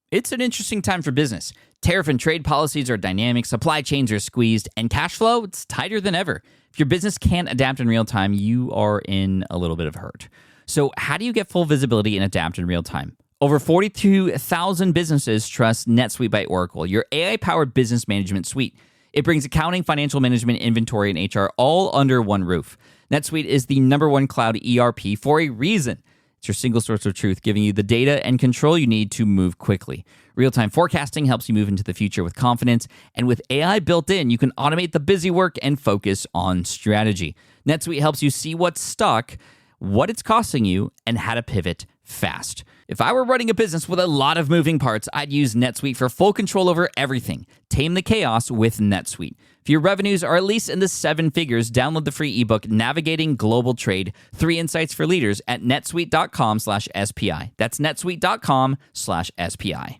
It's an interesting time for business. Tariff and trade policies are dynamic, supply chains are squeezed, and cash flow, it's tighter than ever. If your business can't adapt in real time, you are in a little bit of hurt. So how do you get full visibility and adapt in real time? Over 42,000 businesses trust NetSuite by Oracle, your AI-powered business management suite. It brings accounting, financial management, inventory, and HR all under one roof. NetSuite is the #1 cloud ERP for a reason. It's your single source of truth, giving you the data and control you need to move quickly. Real-time forecasting helps you move into the future with confidence, and with AI built in, you can automate the busy work and focus on strategy. NetSuite helps you see what's stuck, what it's costing you, and how to pivot fast. If I were running a business with a lot of moving parts, I'd use NetSuite for full control over everything. Tame the chaos with NetSuite. If your revenues are at least in the 7 figures, download the free ebook, Navigating Global Trade, 3 Insights for Leaders at netsuite.com/SPI. That's netsuite.com/SPI.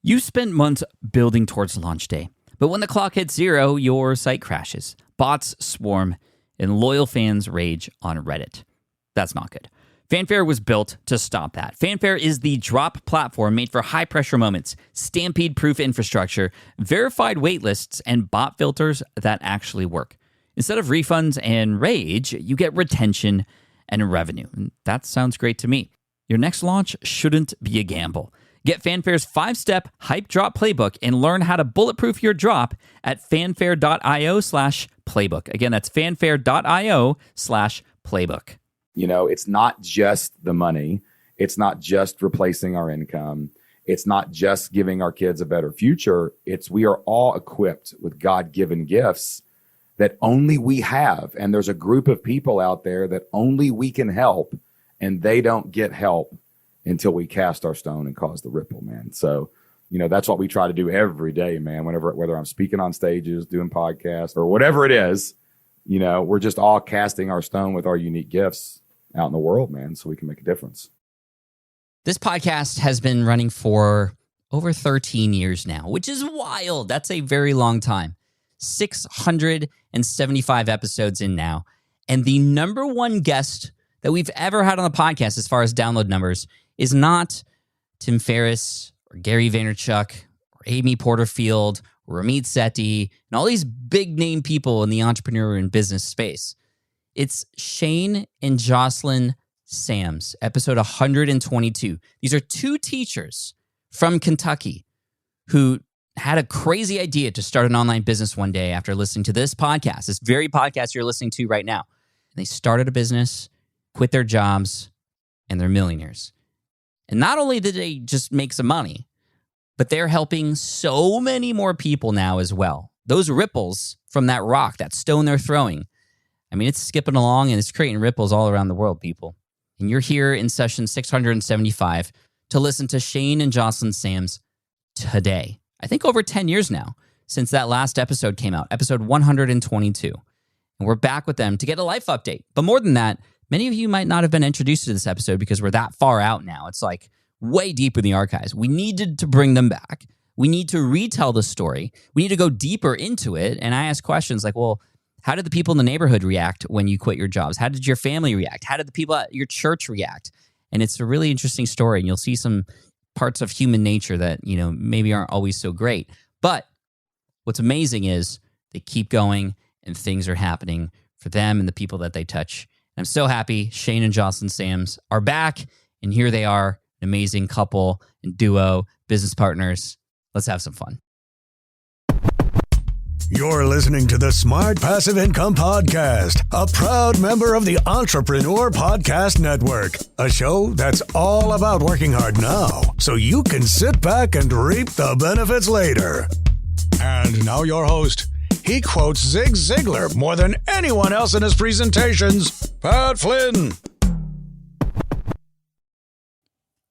You spent months building towards launch day, but when the clock hits 0, your site crashes. Bots swarm, and loyal fans rage on Reddit. That's not good. Fanfare was built to stop that. Fanfare is the drop platform made for high-pressure moments, stampede-proof infrastructure, verified waitlists, and bot filters that actually work. Instead of refunds and rage, you get retention and revenue. And that sounds great to me. Your next launch shouldn't be a gamble. Get Fanfare's 5-step hype drop playbook and learn how to bulletproof your drop at fanfare.io/playbook. Again, that's fanfare.io/playbook. You know, it's not just the money. It's not just replacing our income. It's not just giving our kids a better future. We are all equipped with God-given gifts that only we have. And there's a group of people out there that only we can help, and they don't get help until we cast our stone and cause the ripple, man. So, you know, that's what we try to do every day, man. Whether I'm speaking on stages, doing podcasts, or whatever it is, you know, we're just all casting our stone with our unique gifts out in the world, man, so we can make a difference. This podcast has been running for over 13 years now, which is wild. That's a very long time. 675 episodes in now. And the #1 guest that we've ever had on the podcast as far as download numbers is not Tim Ferriss or Gary Vaynerchuk or Amy Porterfield or Ramit Sethi and all these big name people in the entrepreneur and business space. It's Shane and Jocelyn Sams, episode 122. These are 2 teachers from Kentucky who had a crazy idea to start an online business one day after listening to this podcast, this very podcast you're listening to right now. And they started a business, quit their jobs, and they're millionaires. And not only did they just make some money, but they're helping so many more people now as well. Those ripples from that rock, that stone they're throwing, I mean, it's skipping along and it's creating ripples all around the world, people. And you're here in session 675 to listen to Shane and Jocelyn Sams today. I think over 10 years now since that last episode came out, episode 122. And we're back with them to get a life update. But more than that, many of you might not have been introduced to this episode because we're that far out now. It's like way deep in the archives. We needed to bring them back. We need to retell the story. We need to go deeper into it. And I ask questions like, well, how did the people in the neighborhood react when you quit your jobs? How did your family react? How did the people at your church react? And it's a really interesting story. And you'll see some parts of human nature that, you know, maybe aren't always so great. But what's amazing is they keep going and things are happening for them and the people that they touch. And I'm so happy Shane and Jocelyn Sams are back. And here they are, an amazing couple and duo, business partners. Let's have some fun. You're listening to the Smart Passive Income Podcast, a proud member of the Entrepreneur Podcast Network, a show that's all about working hard now so you can sit back and reap the benefits later. And now your host. He quotes Zig Ziglar more than anyone else in his presentations, Pat Flynn.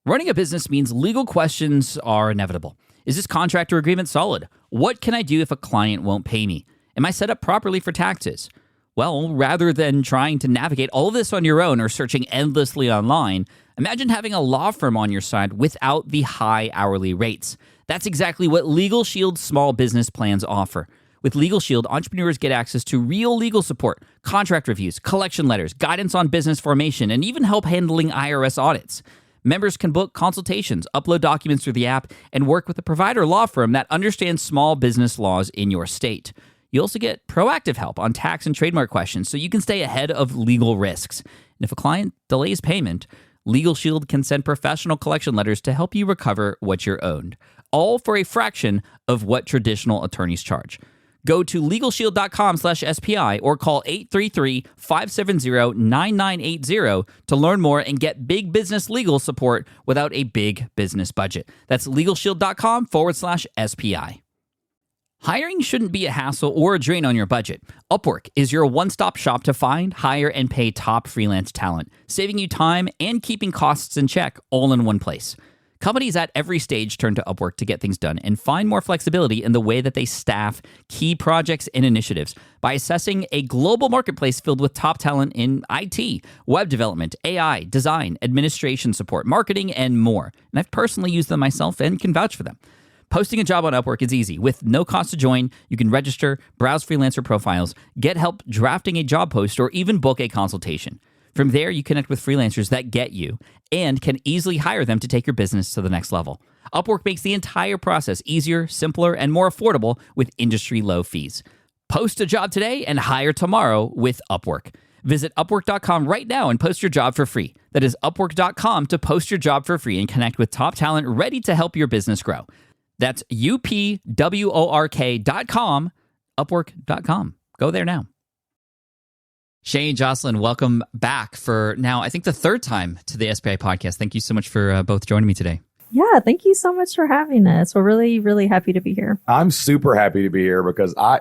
Running a business means legal questions are inevitable. Is this contract or agreement solid? What can I do if a client won't pay me? Am I set up properly for taxes? Well, rather than trying to navigate all of this on your own or searching endlessly online, imagine having a law firm on your side without the high hourly rates. That's exactly what Legal Shield's small business plans offer. With Legal Shield, entrepreneurs get access to real legal support, contract reviews, collection letters, guidance on business formation, and even help handling IRS audits. Members can book consultations, upload documents through the app, and work with a provider law firm that understands small business laws in your state. You also get proactive help on tax and trademark questions so you can stay ahead of legal risks. And if a client delays payment, Legal Shield can send professional collection letters to help you recover what you're owed, all for a fraction of what traditional attorneys charge. Go to LegalShield.com/SPI or call 833-570-9980 to learn more and get big business legal support without a big business budget. That's LegalShield.com/SPI. Hiring shouldn't be a hassle or a drain on your budget. Upwork is your one-stop shop to find, hire, and pay top freelance talent, saving you time and keeping costs in check all in one place. Companies at every stage turn to Upwork to get things done and find more flexibility in the way that they staff key projects and initiatives by assessing a global marketplace filled with top talent in IT, web development, AI, design, administration support, marketing, and more. And I've personally used them myself and can vouch for them. Posting a job on Upwork is easy. With no cost to join, you can register, browse freelancer profiles, get help drafting a job post, or even book a consultation. From there, you connect with freelancers that get you and can easily hire them to take your business to the next level. Upwork makes the entire process easier, simpler, and more affordable with industry-low fees. Post a job today and hire tomorrow with Upwork. Visit Upwork.com right now and post your job for free. That is Upwork.com to post your job for free and connect with top talent ready to help your business grow. That's UPWORK.com, Upwork.com. Go there now. Shane, Jocelyn, welcome back for now, I think the third time to the SPI podcast. Thank you so much for both joining me today. Yeah, thank you so much for having us. We're really, really happy to be here. I'm super happy to be here because I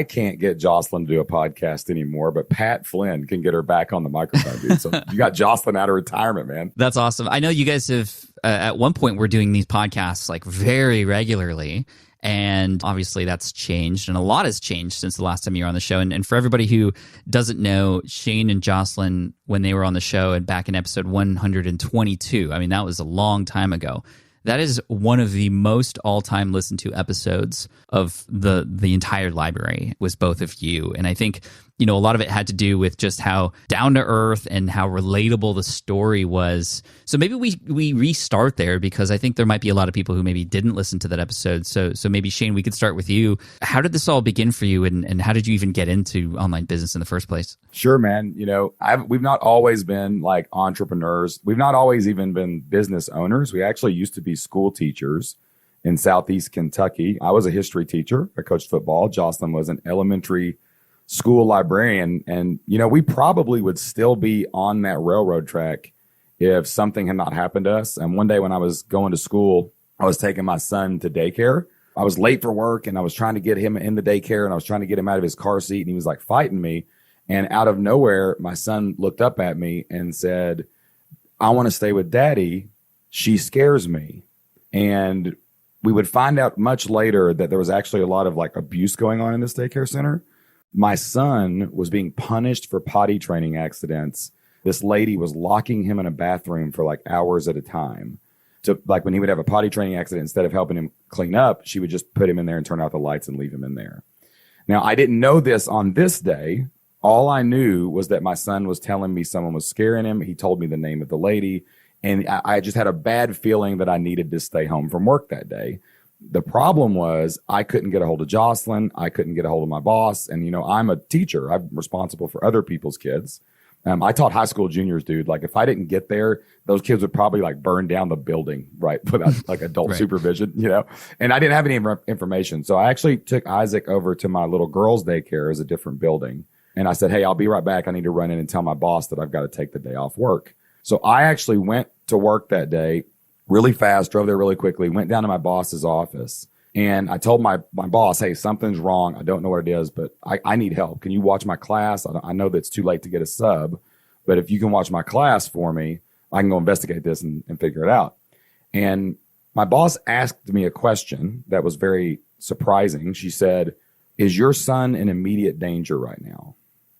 can't get Jocelyn to do a podcast anymore, but Pat Flynn can get her back on the microphone, dude. So you got Jocelyn out of retirement, man. That's awesome. I know you guys have, at one point, we're doing these podcasts like very regularly. And obviously that's changed, and a lot has changed since the last time you were on the show. And for everybody who doesn't know, Shane and Jocelyn, when they were on the show and back in episode 122, I mean, that was a long time ago. That is one of the most all-time listened to episodes of the entire library, was both of you. And I think, you know, a lot of it had to do with just how down to earth and how relatable the story was. So maybe we restart there, because I think there might be a lot of people who maybe didn't listen to that episode. So maybe, Shane, we could start with you. How did this all begin for you, and how did you even get into online business in the first place? Sure, man. You know, we've not always been like entrepreneurs. We've not always even been business owners. We actually used to be school teachers in Southeast Kentucky. I was a history teacher. I coached football. Jocelyn was an elementary school librarian. And, you know, we probably would still be on that railroad track if something had not happened to us. And one day when I was going to school, I was taking my son to daycare. I was late for work and I was trying to get him in the daycare, and I was trying to get him out of his car seat, and he was like fighting me. And out of nowhere, my son looked up at me and said, "I want to stay with Daddy. She scares me." And we would find out much later that there was actually a lot of like abuse going on in this daycare center. My son was being punished for potty training accidents. This lady was locking him in a bathroom for like hours at a time. To like when he would have a potty training accident, instead of helping him clean up, she would just put him in there and turn out the lights and leave him in there. Now, I didn't know this on this day. All I knew was that my son was telling me someone was scaring him. He told me the name of the lady. And I just had a bad feeling that I needed to stay home from work that day. The problem was I couldn't get a hold of Jocelyn. I couldn't get a hold of my boss. And, you know, I'm a teacher. I'm responsible for other people's kids. I taught high school juniors, dude. Like if I didn't get there, those kids would probably like burn down the building, right? Without like adult Right. supervision, you know? And I didn't have any information. So I actually took Isaac over to my little girls' daycare as a different building. And I said, "Hey, I'll be right back. I need to run in and tell my boss that I've got to take the day off work." So I actually went to work that day really fast, drove there really quickly, went down to my boss's office. And I told my boss, "Hey, something's wrong. I don't know what it is, but I need help. Can you watch my class? I know that it's too late to get a sub, but if you can watch my class for me, I can go investigate this and figure it out." And my boss asked me a question that was very surprising. She said, "Is your son in immediate danger right now?"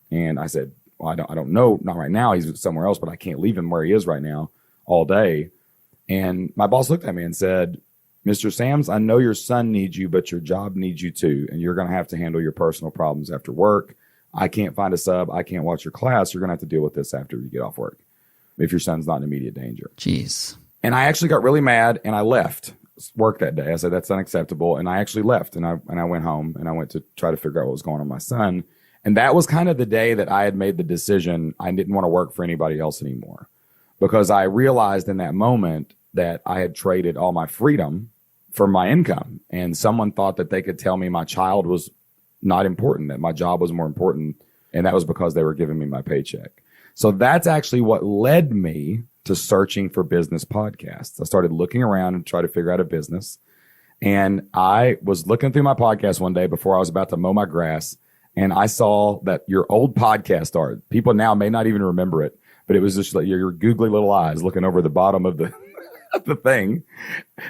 And I said, "Well, I don't know. Not right now. He's somewhere else, but I can't leave him where he is right now all day." And my boss looked at me and said, "Mr. Sams, I know your son needs you, but your job needs you too. And you're going to have to handle your personal problems after work. I can't find a sub. I can't watch your class. You're going to have to deal with this after you get off work." if your son's not in immediate danger. Jeez. And I actually got really mad and I left work that day. I said, that's unacceptable. And I actually left and I went home and I went to try to figure out what was going on with my son. And that was kind of the day that I had made the decision I didn't want to work for anybody else anymore, because I realized in that moment that I had traded all my freedom for my income. And someone thought that they could tell me my child was not important, that my job was more important. And that was because they were giving me my paycheck. So that's actually what led me to searching for business podcasts. I started looking around and try to figure out a business. And I was looking through my podcast one day before I was about to mow my grass. And I saw that your old podcast art, people now may not even remember it, but it was just like your googly little eyes looking over the bottom of the, of the thing.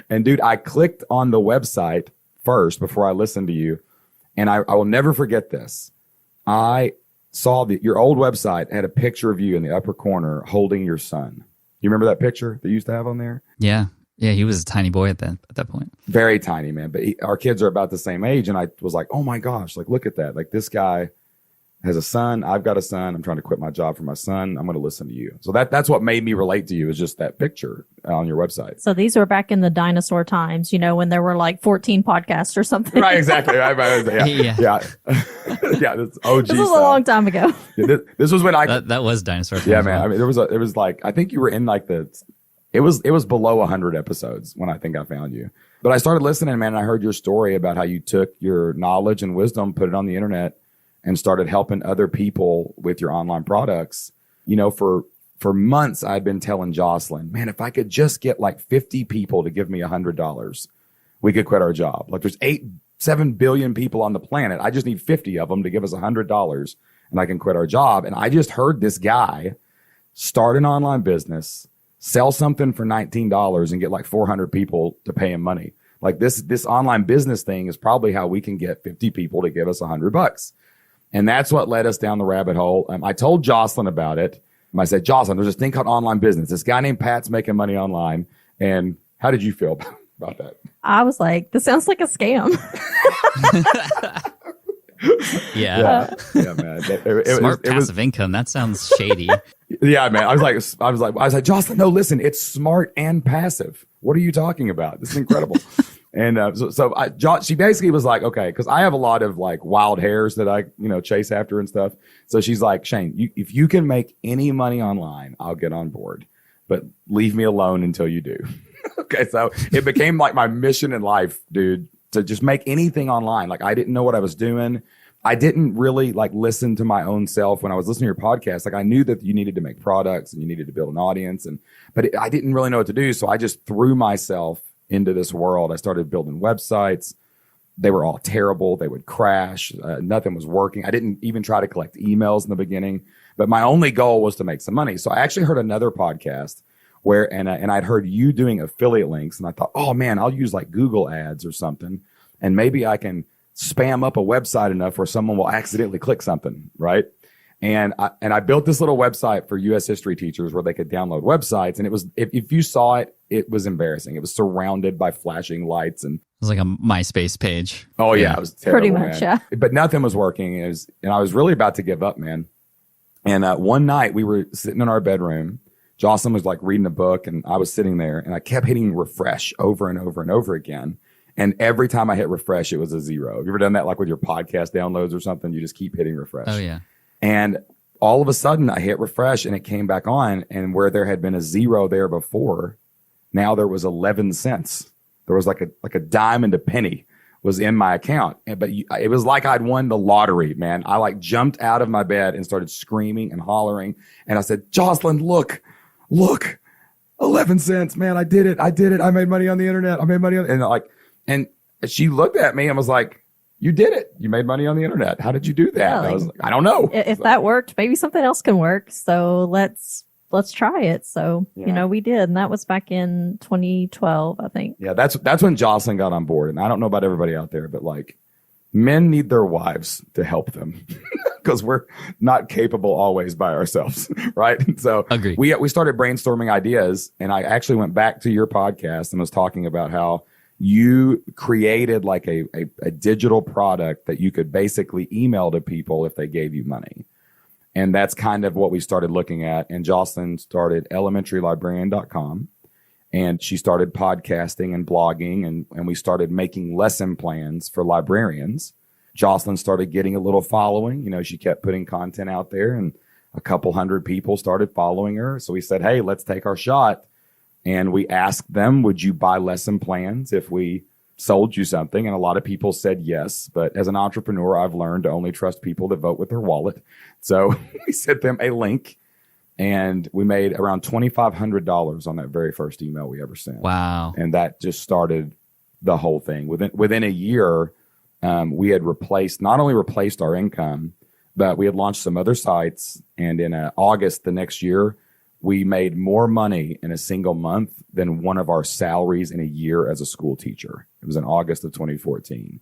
And dude, I clicked on the website first before I listened to you. And I will never forget this. I saw that your old website had a picture of you in the upper corner holding your son. You remember that picture that you used to have on there? Yeah. Yeah, he was a tiny boy at that point. Very tiny, man. But our kids are about the same age. And I was like, oh my gosh, like, look at that. Like, this guy has a son. I've got a son. I'm trying to quit my job for my son. I'm going to listen to you. So that's what made me relate to you, is just that picture on your website. So these were back in the dinosaur times, you know, when there were like 14 podcasts or something. Right, exactly. Yeah. Yeah. This OG This was stuff. a long time ago. This was when that was dinosaur. Yeah, man. I mean, it was like, I think you were in like it was below 100 episodes when I think I found you. But I started listening, man, and I heard your story about how you took your knowledge and wisdom, put it on the internet, and started helping other people with your online products. You know, for months, I'd been telling Jocelyn, man, if I could just get like 50 people to give me $100, we could quit our job. Like, there's 7 billion people on the planet. I just need 50 of them to give us $100 and I can quit our job. And I just heard this guy start an online business, sell something for $19 and get like 400 people to pay him money. Like, this online business thing is probably how we can get 50 people to give us $100. And that's what led us down the rabbit hole. I told Jocelyn about it. I said, Jocelyn, there's this thing called online business. This guy named Pat's making money online. And how did you feel about that? I was like, this sounds like a scam. Yeah, man. Smart passive income. That sounds shady. Yeah, man. I was like, Jocelyn, no, listen, it's smart and passive. What are you talking about? This is incredible. And she basically was like, okay, because I have a lot of like wild hares that I, chase after and stuff. So she's like, Shane, if you can make any money online, I'll get on board, but leave me alone until you do. Okay, so it became like my mission in life, dude, to just make anything online. Like, I didn't know what I was doing. I didn't really like listen to my own self when I was listening to your podcast. Like, I knew that you needed to make products and you needed to build an audience, but I didn't really know what to do. So I just threw myself into this world. I started building websites. They were all terrible. They would crash. Nothing was working. I didn't even try to collect emails in the beginning, but my only goal was to make some money. So I actually heard another podcast where, and I'd heard you doing affiliate links, and I thought, oh man, I'll use like Google ads or something, and maybe I can spam up a website enough where someone will accidentally click something, right? And I built this little website for U.S. history teachers where they could download websites. And it was, if you saw it, it was embarrassing. It was surrounded by flashing lights. And it was like a MySpace page. Oh yeah, it was terrible, pretty much, man. yeah. But nothing was working. And I was really about to give up, man. And one night we were sitting in our bedroom. Jocelyn was like reading a book, and I was sitting there, and I kept hitting refresh over and over and over again. And every time I hit refresh, it was a 0. Have you ever done that, like with your podcast downloads or something? You just keep hitting refresh. Oh yeah. And all of a sudden I hit refresh and it came back on, and where there had been a 0 there before, now there was 11 cents. There was like a dime and a penny was in my account. But it was like I'd won the lottery, man. I like jumped out of my bed and started screaming and hollering. And I said, Jocelyn, look, 11 cents, man. I did it. I made money on the internet. And she looked at me and was like, you did it. You made money on the internet. How did you do that? Yeah, I was like, I don't know. If that worked, maybe something else can work. So let's try it. So, we did. And that was back in 2012, I think. Yeah, that's when Jocelyn got on board. And I don't know about everybody out there, but like, men need their wives to help them because we're not capable always by ourselves. Right. And so Agreed. We started brainstorming ideas, and I actually went back to your podcast and was talking about how you created like a digital product that you could basically email to people if they gave you money. And that's kind of what we started looking at. And Jocelyn started elementarylibrarian.com. And she started podcasting and blogging, and we started making lesson plans for librarians. Jocelyn started getting a little following. You know, she kept putting content out there, and a couple hundred people started following her. So we said, hey, let's take our shot. And we asked them, would you buy lesson plans if we sold you something? And a lot of people said yes. But as an entrepreneur, I've learned to only trust people that vote with their wallet. So we sent them a link. And we made around $2,500 on that very first email we ever sent. Wow. And that just started the whole thing. Within a year, we had not only replaced our income, but we had launched some other sites. And in August the next year, we made more money in a single month than one of our salaries in a year as a school teacher. It was in August of 2014.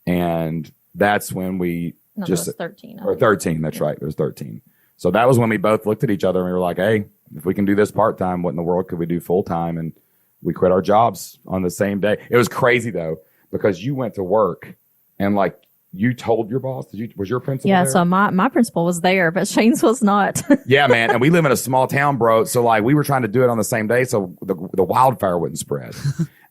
And that's when we it was 13. Or 13, that's right. It was 13. So that was when we both looked at each other and we were like, hey, if we can do this part-time, what in the world could we do full-time? And we quit our jobs on the same day. It was crazy though, because you went to work and like you told your boss, was your principal Yeah, there? so my principal was there, but Shane's was not. Yeah, man. And we live in a small town, bro. So like we were trying to do it on the same day so the wildfire wouldn't spread.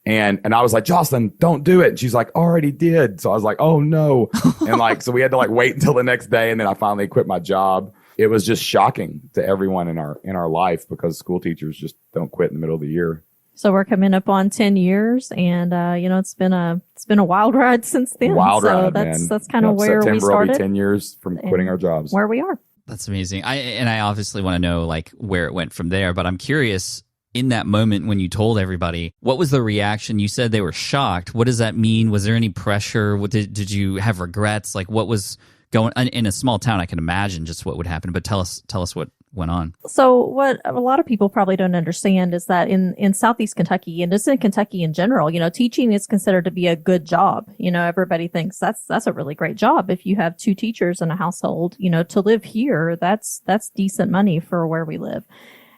And I was like, Jocelyn, don't do it. And she's like, already did. So I was like, oh no. And like, so we had to like wait until the next day. And then I finally quit my job. It was just shocking to everyone in our life because school teachers just don't quit in the middle of the year. So we're coming up on 10 years and, it's been a wild ride since then. Ride, that's kind of where September we started. will be 10 years from quitting our jobs. Where we are. That's amazing. I obviously want to know like where it went from there, but I'm curious in that moment when you told everybody, what was the reaction? You said they were shocked. What does that mean? Was there any pressure? Did you have regrets? Like what was going in a small town? I can imagine just what would happen, but tell us what went on. So what a lot of people probably don't understand is that in Southeast Kentucky and just in Kentucky in general, teaching is considered to be a good job. Everybody thinks that's a really great job. If you have 2 teachers in a household, to live here, that's decent money for where we live.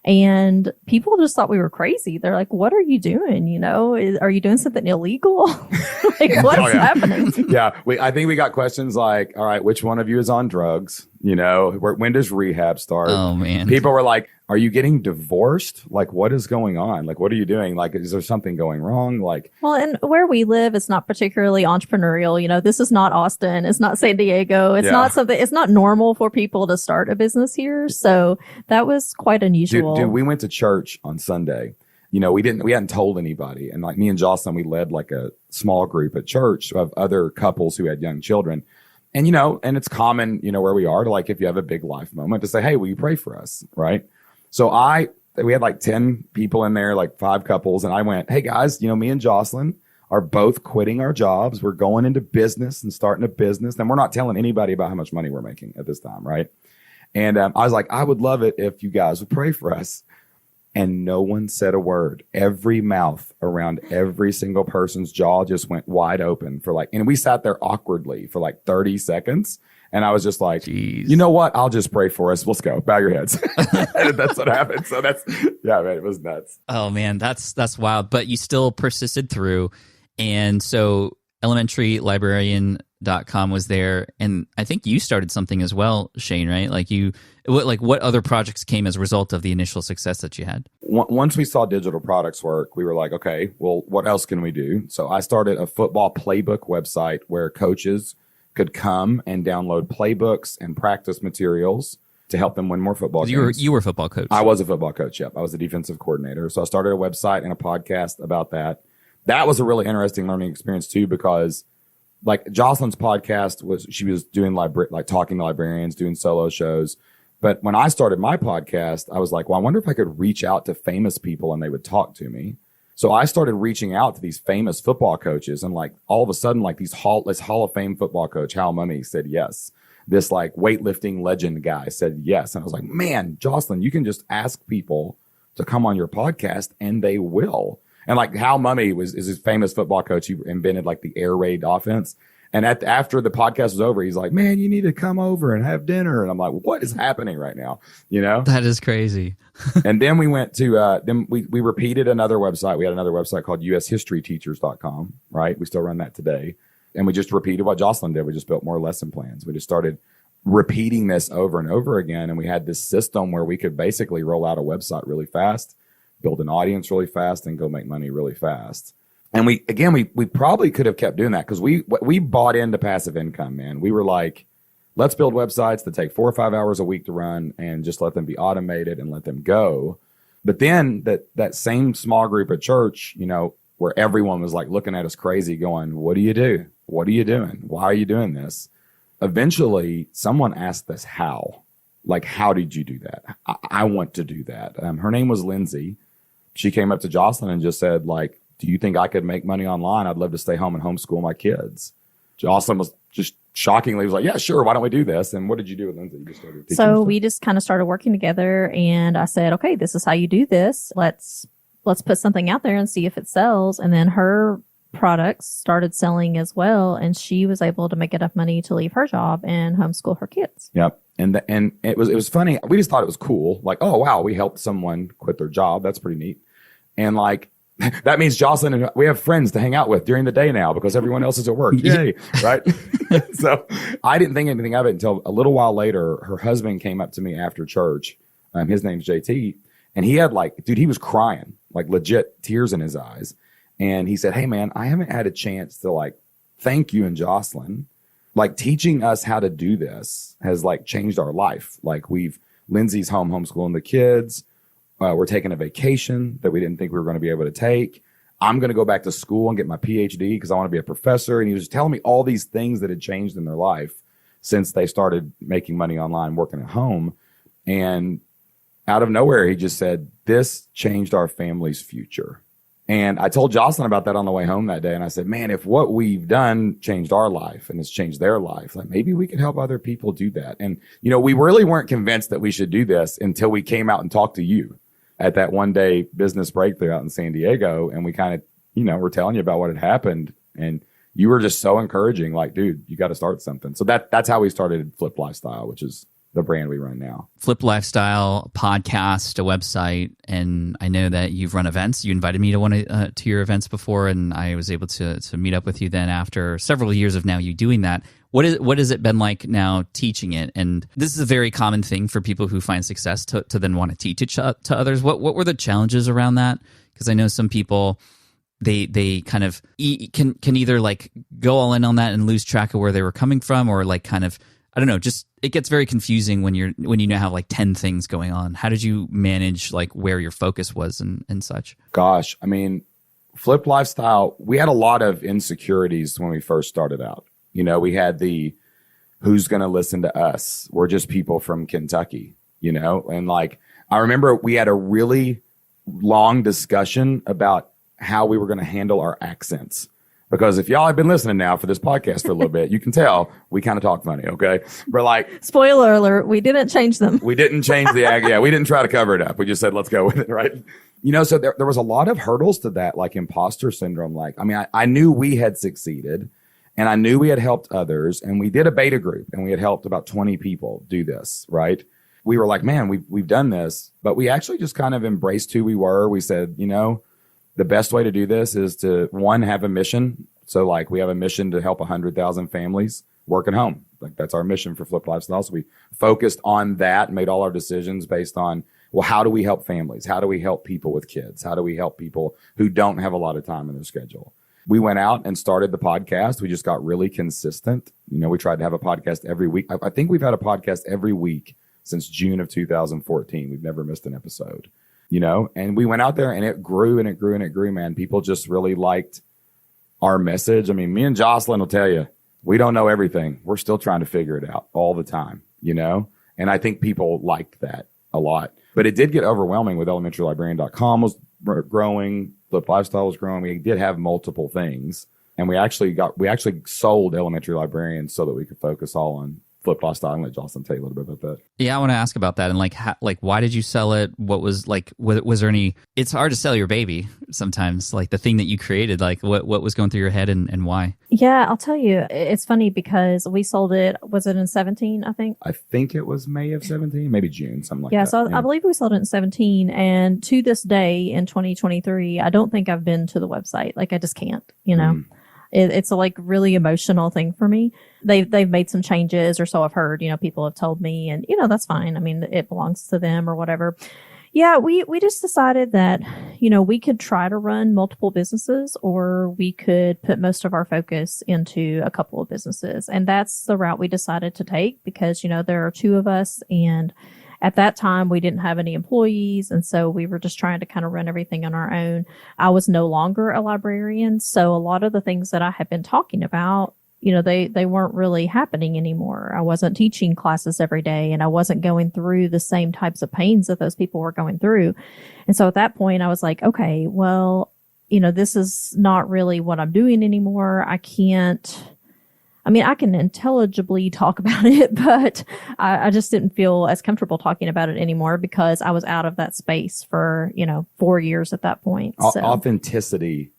And people just thought we were crazy. They're like, what are you doing? Are you doing something illegal? Like, what's happening? Yeah. I think we got questions like, all right, which one of you is on drugs? When does rehab start? Oh, man. People were like, are you getting divorced? Like, what is going on? Like, what are you doing? Like, is there something going wrong? Like, well, and where we live, it's not particularly entrepreneurial. This is not Austin. It's not San Diego. It's not something, it's not normal for people to start a business here. So that was quite unusual. Dude, we went to church on Sunday. We hadn't told anybody. And like me and Jocelyn, we led like a small group at church of other couples who had young children. And, and it's common, where we are to like, if you have a big life moment to say, hey, will you pray for us? Right. So we had like 10 people in there, like 5 couples. And I went, hey guys, me and Jocelyn are both quitting our jobs. We're going into business and starting a business. And we're not telling anybody about how much money we're making at this time. Right. And I was like, I would love it if you guys would pray for us. And no one said a word. Every mouth around every single person's jaw just went wide open and we sat there awkwardly for like 30 seconds. And I was just like, Jeez. You know what? I'll just pray for us. Let's go. Bow your heads. And that's what happened. So man, it was nuts. Oh man, that's wild. But you still persisted through. And so elementarylibrarian.com was there. And I think you started something as well, Shane, right? What other projects came as a result of the initial success that you had? Once we saw digital products work, we were like, okay, well, what else can we do? So I started a football playbook website where coaches could come and download playbooks and practice materials to help them win more football games. You were a football coach. I was a football coach, yep. I was a defensive coordinator. So I started a website and a podcast about that. That was a really interesting learning experience too, because like Jocelyn's podcast she was doing talking to librarians, doing solo shows. But when I started my podcast, I was like, well, I wonder if I could reach out to famous people and they would talk to me. So I started reaching out to these famous football coaches, and like all of a sudden, like this Hall of Fame football coach, Hal Mummy, said yes. This like weightlifting legend guy said yes. And I was like, man, Jocelyn, you can just ask people to come on your podcast and they will. And like Hal Mummy is his famous football coach. He invented like the air raid offense. And after the podcast was over, he's like, man, you need to come over and have dinner. And I'm like, what is happening right now? That is crazy. And then we went to, we repeated another website. We had another website called ushistoryteachers.com, right? We still run that today. And we just repeated what Jocelyn did. We just built more lesson plans. We just started repeating this over and over again. And we had this system where we could basically roll out a website really fast, build an audience really fast, and go make money really fast. And we probably could have kept doing that because we bought into passive income, man. We were like, let's build websites that take 4 or 5 hours a week to run and just let them be automated and let them go. But then that same small group at church, you know, where everyone was like looking at us crazy going, what do you do? What are you doing? Why are you doing this? Eventually, someone asked us how. Like, how did you do that? I want to do that. Her name was Lindsay. She came up to Jocelyn and just said, like, do you think I could make money online? I'd love to stay home and homeschool my kids. Jocelyn was just shockingly was like, yeah, sure. Why don't we do this? And what did you do with Lindsay? You just started teaching So stuff? we just kind of started working together, and I said, okay, this is how you do this. Let's put something out there and see if it sells. And then her products started selling as well, and she was able to make enough money to leave her job and homeschool her kids. Yep. And it was funny. We just thought it was cool. Like, oh wow, we helped someone quit their job. That's pretty neat. And like, that means Jocelyn and we have friends to hang out with during the day now because everyone else is at work. Yay. Right. So I didn't think anything of it until a little while later. Her husband came up to me after church. His name's JT. And he had like, dude, he was crying, like legit tears in his eyes. And he said, hey man, I haven't had a chance to like thank you and Jocelyn. Like teaching us how to do this has like changed our life. Like Lindsay's homeschooling the kids. We're taking a vacation that we didn't think we were going to be able to take. I'm going to go back to school and get my PhD because I want to be a professor. And he was telling me all these things that had changed in their life since they started making money online, working at home. And out of nowhere, he just said, this changed our family's future. And I told Jocelyn about that on the way home that day. And I said, man, if what we've done changed our life and it's changed their life, like maybe we could help other people do that. And, you know, we really weren't convinced that we should do this until we came out and talked to you at that one day business breakthrough out in San Diego. And we kind of, you know, were telling you about what had happened. And you were just so encouraging, like, dude, you got to start something. So that's how we started Flip Lifestyle, which is the brand we run now. Flip Lifestyle podcast, a website, and I know that you've run events. You invited me to one to your events before, and I was able to meet up with you then after several years of now you doing that. What has it been like now teaching it? And this is a very common thing for people who find success to then want to teach it to others. What were the challenges around that? Because I know some people they kind of can either like go all in on that and lose track of where they were coming from, or like kind of, I don't know, just it gets very confusing when you now have like 10 things going on. How did you manage like where your focus was and such? Gosh, I mean, Flip Lifestyle, we had a lot of insecurities when we first started out. You know, we had the who's going to listen to us? We're just people from Kentucky, you know? And like, I remember we had a really long discussion about how we were going to handle our accents. Because if y'all have been listening now for this podcast for a little bit, you can tell we kind of talk funny, okay? We're like... Spoiler alert, we didn't change them. We didn't change the... Yeah, we didn't try to cover it up. We just said, let's go with it, right? You know, so there was a lot of hurdles to that, like imposter syndrome. Like, I mean, I knew we had succeeded, and I knew we had helped others, and we did a beta group, and we had helped about 20 people do this, right? We were like, man, we've done this, but we actually just kind of embraced who we were. We said, you know, the best way to do this is to, one, have a mission. So like we have a mission to help 100,000 families work at home. Like that's our mission for Flip Lifestyle. So we focused on that and made all our decisions based on, well, how do we help families? How do we help people with kids? How do we help people who don't have a lot of time in their schedule? We went out and started the podcast. We just got really consistent. You know, we tried to have a podcast every week. I think we've had a podcast every week since June of 2014. We've never missed an episode. You know, and we went out there and it grew and it grew and it grew, man. People just really liked our message. I mean, me and Jocelyn will tell you, we don't know everything. We're still trying to figure it out all the time, you know? And I think people liked that a lot. But it did get overwhelming with elementarylibrarian.com was growing. Flip Lifestyle was growing. We did have multiple things. And we actually sold Elementary Librarian so that we could focus all on Flip Lifestyle. And let Jocelyn tell you a little bit about that. Yeah, I want to ask about that and like why did you sell it? What was like was there any? It's hard to sell your baby sometimes. Like the thing that you created. Like what was going through your head and why? Yeah, I'll tell you. It's funny because we sold it. Was it in 17? I think it was May of 17, maybe June, something like that. So I believe we sold it in 17, and to this day in 2023, I don't think I've been to the website. Like I just can't. You know. It's a like really emotional thing for me. They've made some changes, or so I've heard, people have told me, and that's fine. I mean, it belongs to them or whatever. Yeah, we just decided that, we could try to run multiple businesses, or we could put most of our focus into a couple of businesses. And that's the route we decided to take because, there are two of us, and at that time we didn't have any employees. And so we were just trying to kind of run everything on our own. I was no longer a librarian. So a lot of the things that I had been talking about, they weren't really happening anymore. I wasn't teaching classes every day, and I wasn't going through the same types of pains that those people were going through. And so at that point I was like, okay, well, this is not really what I'm doing anymore. I can intelligibly talk about it, but I just didn't feel as comfortable talking about it anymore because I was out of that space for, 4 years at that point. So. Authenticity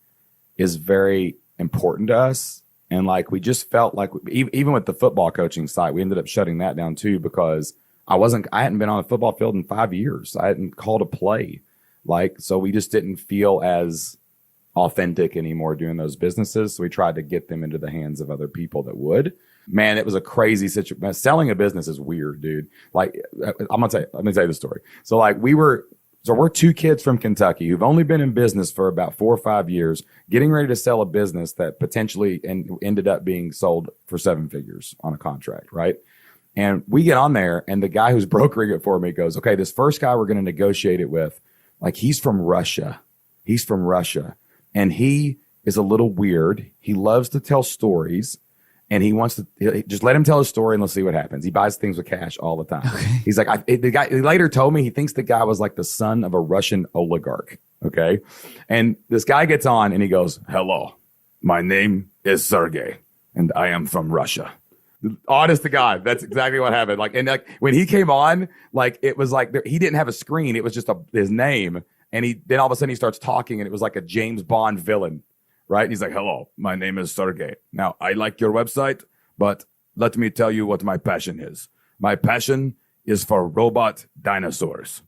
is very important to us. And like, we just felt like even with the football coaching site, we ended up shutting that down too, because I hadn't been on a football field in 5 years. I hadn't called a play. So we just didn't feel as authentic anymore doing those businesses. So we tried to get them into the hands of other people that would. Man, it was a crazy situation. Selling a business is weird, dude. Like, let me tell you the story. So like we're two kids from Kentucky who've only been in business for about 4 or 5 years, getting ready to sell a business that potentially ended up being sold for 7 figures on a contract, right? And we get on there, and the guy who's brokering it for me goes, okay, this first guy we're going to negotiate it with, like, he's from Russia. And he is a little weird. He loves to tell stories. And he wants to just let him tell his story and let's see what happens. He buys things with cash all the time. Okay. He's like, the guy he later told me he thinks the guy was like the son of a Russian oligarch. Okay. And this guy gets on and he goes, hello, my name is Sergey and I am from Russia. Honest to God, that's exactly what happened. When he came on, it was like he didn't have a screen. It was just his name. And then all of a sudden he starts talking and it was like a James Bond villain. Right? And he's like, hello, my name is Sergey. Now, I like your website, but let me tell you what my passion is. My passion is for robot dinosaurs.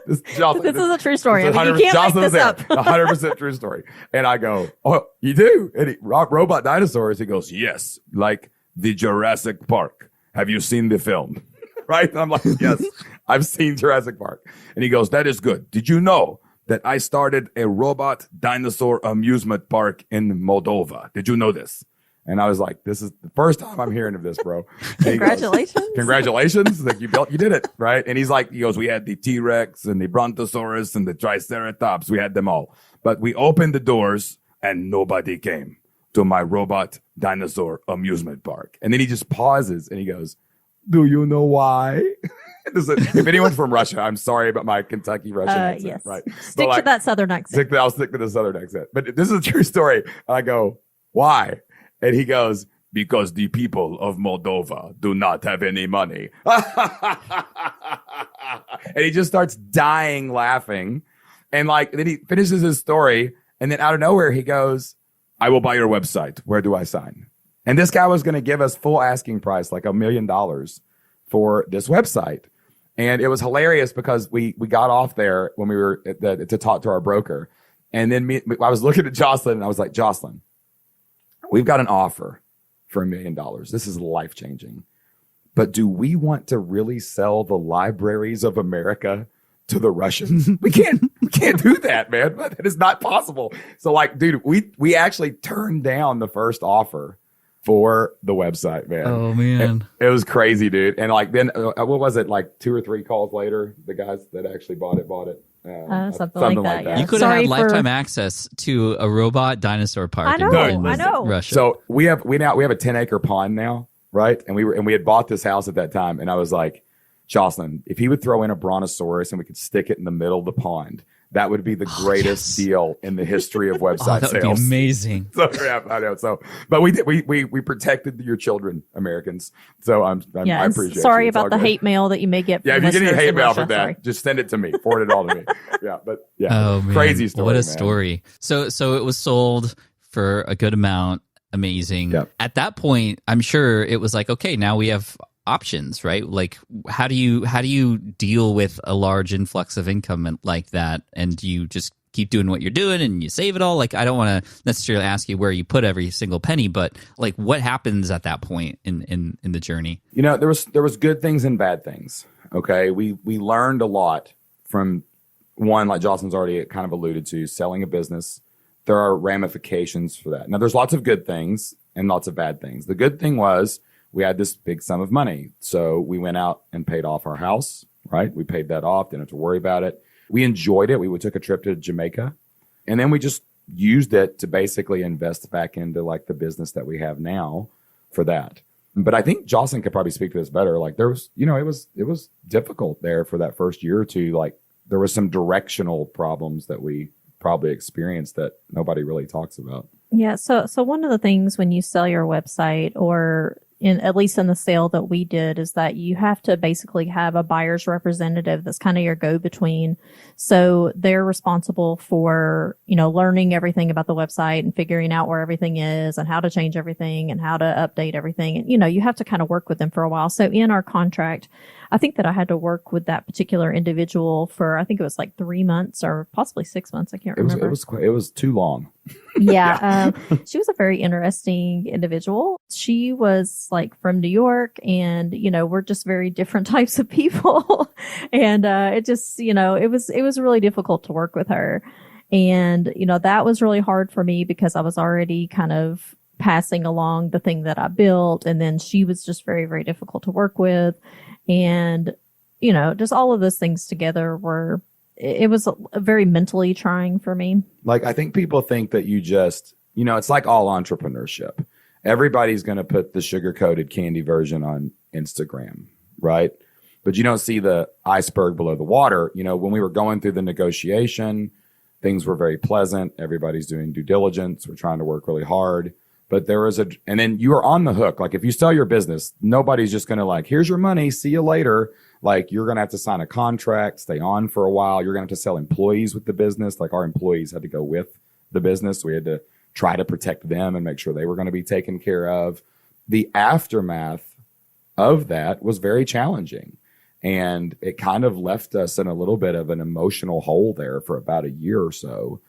This is a true story. You can't make this up. 100% true story. And I go, oh, you do? And robot dinosaurs? He goes, yes, like the Jurassic Park. Have you seen the film? Right? And I'm like, yes, I've seen Jurassic Park. And he goes, that is good. Did you know that I started a robot dinosaur amusement park in Moldova? Did you know this? And I was like, this is the first time I'm hearing of this, bro. Congratulations. Goes, congratulations. Like, you did it. Right. And he goes, we had the T-Rex and the Brontosaurus and the Triceratops. We had them all, but we opened the doors and nobody came to my robot dinosaur amusement park. And then he just pauses and he goes, do you know why? If anyone's from Russia, I'm sorry about my Kentucky Russian accent. Yes. Right. Stick to that Southern accent. I'll stick to the Southern accent. But this is a true story. I go, why? And he goes, because the people of Moldova do not have any money. And he just starts dying laughing. And then he finishes his story. And then out of nowhere, he goes, I will buy your website. Where do I sign? And this guy was going to give us full asking price, like $1 million for this website. And it was hilarious because we got off there when we were to talk to our broker. And then I was looking at Jocelyn and I was like, Jocelyn, we've got an offer for $1 million. This is life changing. But do we want to really sell the libraries of America to the Russians? We can't do that, man. That is not possible. So dude, we actually turned down the first offer for the website, man. Oh man, it was crazy, dude. And then what was it, 2 or 3 calls later, the guys that actually bought it. Something like that. Yeah. You could have had lifetime access to a robot dinosaur park. I know. Russia. So we have a 10-acre pond now, right? And we had bought this house at that time, and I was like, Jocelyn, if he would throw in a brontosaurus and we could stick it in the middle of the pond, that would be the greatest deal in the history of website that sales. Would be amazing. So, yeah, I know. So, but we did. We protected your children, Americans. So I appreciate. Sorry you. about the hate mail that you may get. Yeah, if you get any hate mail for that, sorry. just send it to me. Forward it all to me. Yeah, but yeah, oh, man. Crazy story. What a man. story. So it was sold for a good amount. Amazing. Yep. At that point, I'm sure it was like, okay, now we have options, right? Like, how do you deal with a large influx of income like that, and do you just keep doing what you're doing and you save it all? Like, I don't want to necessarily ask you where you put every single penny, but like, what happens at that point in the journey? You know, there was good things and bad things. Okay. We learned a lot from one, like Jocelyn's already kind of alluded to, selling a business. There are ramifications for that. Now, there's lots of good things and lots of bad things. The good thing was we had this big sum of money. So we went out and paid off our house, right? We paid that off, didn't have to worry about it. We enjoyed it. We took a trip to Jamaica, and then we just used it to basically invest back into like the business that we have now for that. But I think Jocelyn could probably speak to this better. Like there was, you know, it was difficult there for that first year or two. Like there was some directional problems that we probably experienced that nobody really talks about. Yeah. So one of the things when you sell your website, or at least in the sale that we did, is that you have to basically have a buyer's representative that's kind of your go-between. So they're responsible for, you know, learning everything about the website and figuring out where everything is and how to change everything and how to update everything. And, you know, you have to kind of work with them for a while. So in our contract, I think that I had to work with that particular individual for, I think it was like 3 months or possibly 6 months. I can't remember. It was too long. Yeah. She was a very interesting individual. She was like from New York, and, you know, we're just very different types of people. And, it just, you know, it was really difficult to work with her. And, you know, that was really hard for me because I was already kind of passing along the thing that I built. And then she was just very, very difficult to work with. And, you know, just all of those things together it was a very mentally trying for me. Like, I think people think that you just, you know, it's like all entrepreneurship. Everybody's going to put the sugar-coated candy version on Instagram, right? But you don't see the iceberg below the water. You know, when we were going through the negotiation, things were very pleasant. Everybody's doing due diligence. We're trying to work really hard. But there was and then you are on the hook. Like if you sell your business, nobody's just going to like, here's your money, see you later. Like you're going to have to sign a contract, stay on for a while. You're going to have to sell employees with the business. Like our employees had to go with the business. We had to try to protect them and make sure they were going to be taken care of. The aftermath of that was very challenging. And it kind of left us in a little bit of an emotional hole there for about a year or so,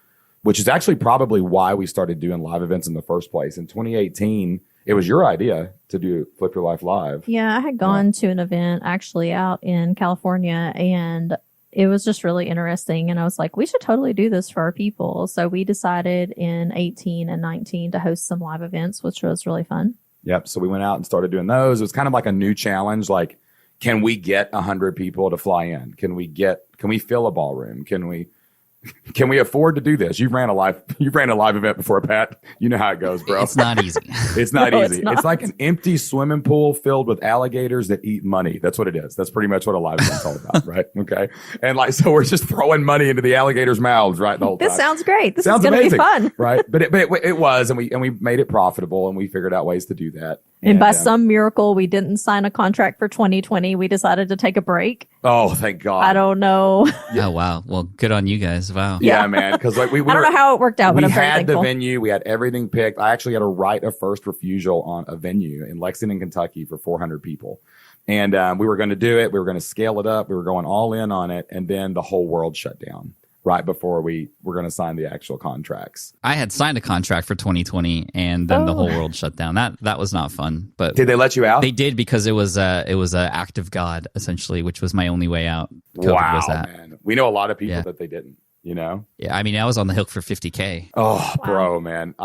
which is actually probably why we started doing live events in the first place. In 2018, it was your idea to do Flip Your Life Live. Yeah, I had gone to an event actually out in California, and it was just really interesting. And I was like, we should totally do this for our people. So we decided in 18 and 19 to host some live events, which was really fun. Yep. So we went out and started doing those. It was kind of like a new challenge. Like, can we get 100 people to fly in? Can we fill a ballroom? Can we afford to do this? You've ran a live event before, Pat. You know how it goes, bro. It's not easy. It's not No, easy. It's like an empty swimming pool filled with alligators that eat money. That's what it is. That's pretty much what a live event's all about, right? Okay. And like, so we're just throwing money into the alligators' mouths, right? The whole time. This sounds great. This sounds is going to be amazing, fun. right? But it was, and we made it profitable, and we figured out ways to do that. And by some miracle, we didn't sign a contract for 2020. We decided to take a break. Oh, thank God. I don't know. Oh, wow. Well, good on you guys. Wow. Yeah, man. Because like we I don't know how it worked out, but I'm very had thankful. the venue. We had everything picked. I actually had a right of first refusal on a venue in Lexington, Kentucky for 400 people. And we were going to do it. We were going to scale it up. We were going all in on it. And then the whole world shut down right before we were going to sign the actual contracts. I had signed a contract for 2020, and then the whole world shut down. That was not fun. But did they let you out? They did, because it was a act of God, essentially, which was my only way out. COVID wow, man. We know a lot of people that they didn't. You know? Yeah, I mean, I was on the hook for $50K. Oh, wow. Bro, man.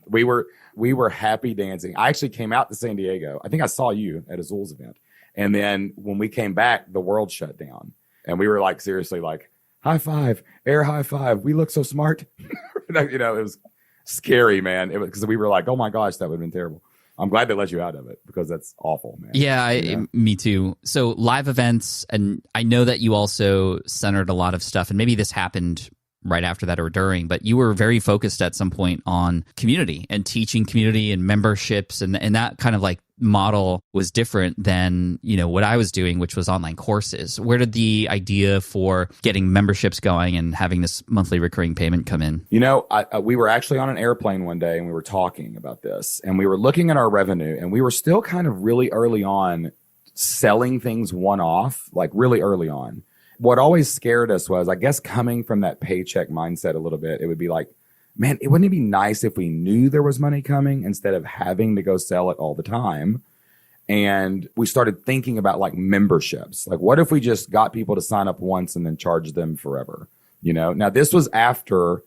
We were happy dancing. I actually came out to San Diego. I think I saw you at Azul's event. And then when we came back, the world shut down. And we were like, seriously, like, high five, air high five. We look so smart. You know, it was scary, man. It was because we were like, oh my gosh, that would have been terrible. I'm glad they let you out of it because that's awful, man. Yeah, me too. So live events, and I know that you also centered a lot of stuff, and maybe this happened right after that or during, but you were very focused at some point on community and teaching community and memberships, and that kind of like model was different than, you know, what I was doing, which was online courses. Where did the idea for getting memberships going and having this monthly recurring payment come in? You know, we were actually on an airplane one day and we were talking about this, and we were looking at our revenue, and we were still kind of really early on selling things one-off, like really early on. what always scared us was, I guess, coming from that paycheck mindset a little bit, it would be like, man, wouldn't it be nice if we knew there was money coming instead of having to go sell it all the time? And we started thinking about like memberships. Like, what if we just got people to sign up once and then charge them forever? You know, now this was after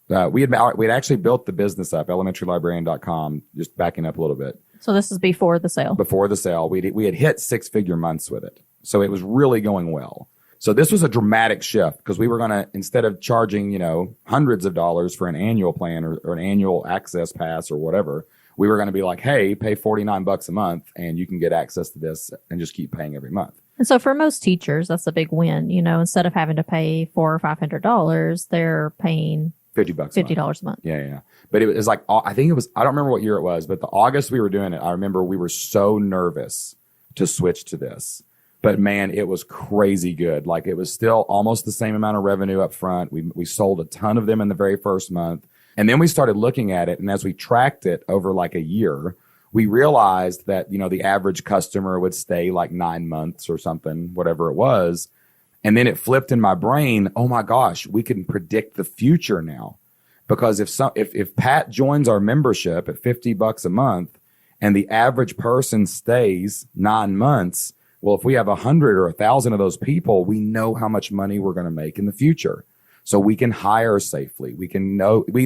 we had actually built the business up, elementarylibrarian.com, just backing up a little bit. So this is before the sale. Before the sale, we had hit 6-figure months with it. So it was really going well. So this was a dramatic shift because we were going to, instead of charging, you know, hundreds of dollars for an annual plan or an annual access pass or whatever, we were going to be like, hey, pay $49 a month and you can get access to this and just keep paying every month. And so for most teachers, that's a big win. You know, instead of having to pay $400 or $500, they're paying $50 a month. Yeah. But it was like, I think it was, I don't remember what year it was, but the August we were doing it, I remember we were so nervous to switch to this. But man, it was crazy good. Like, it was still almost the same amount of revenue up front. We sold a ton of them in the very first month. And then we started looking at it. And as we tracked it over like a year, we realized that, you know, the average customer would stay like 9 months or something, whatever it was. And then it flipped in my brain. Oh my gosh, we can predict the future now. Because if Pat joins our membership at $50 a month and the average person stays 9 months, well, if we have 100 or 1,000 of those people, we know how much money we're going to make in the future. So we can hire safely. We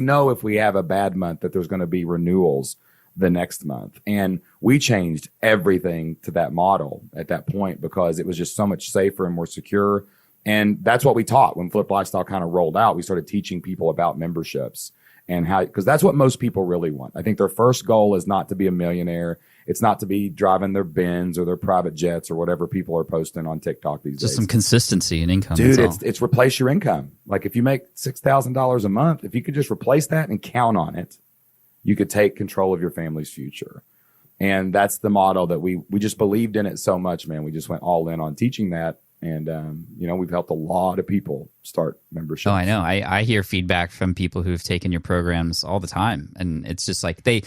know if we have a bad month that there's going to be renewals the next month. And we changed everything to that model at that point because it was just so much safer and more secure. And that's what we taught when Flip Lifestyle kind of rolled out. We started teaching people about memberships and how, because that's what most people really want. I think their first goal is not to be a millionaire. It's not to be driving their Benz or their private jets or whatever people are posting on TikTok these days. Just some consistency in income. Dude, it's replace your income. Like, if you make $6,000 a month, if you could just replace that and count on it, you could take control of your family's future. And that's the model that we just believed in it so much, man. We just went all in on teaching that. And, you know, we've helped a lot of people start memberships. Oh, I know. I hear feedback from people who've taken your programs all the time. And it's just like they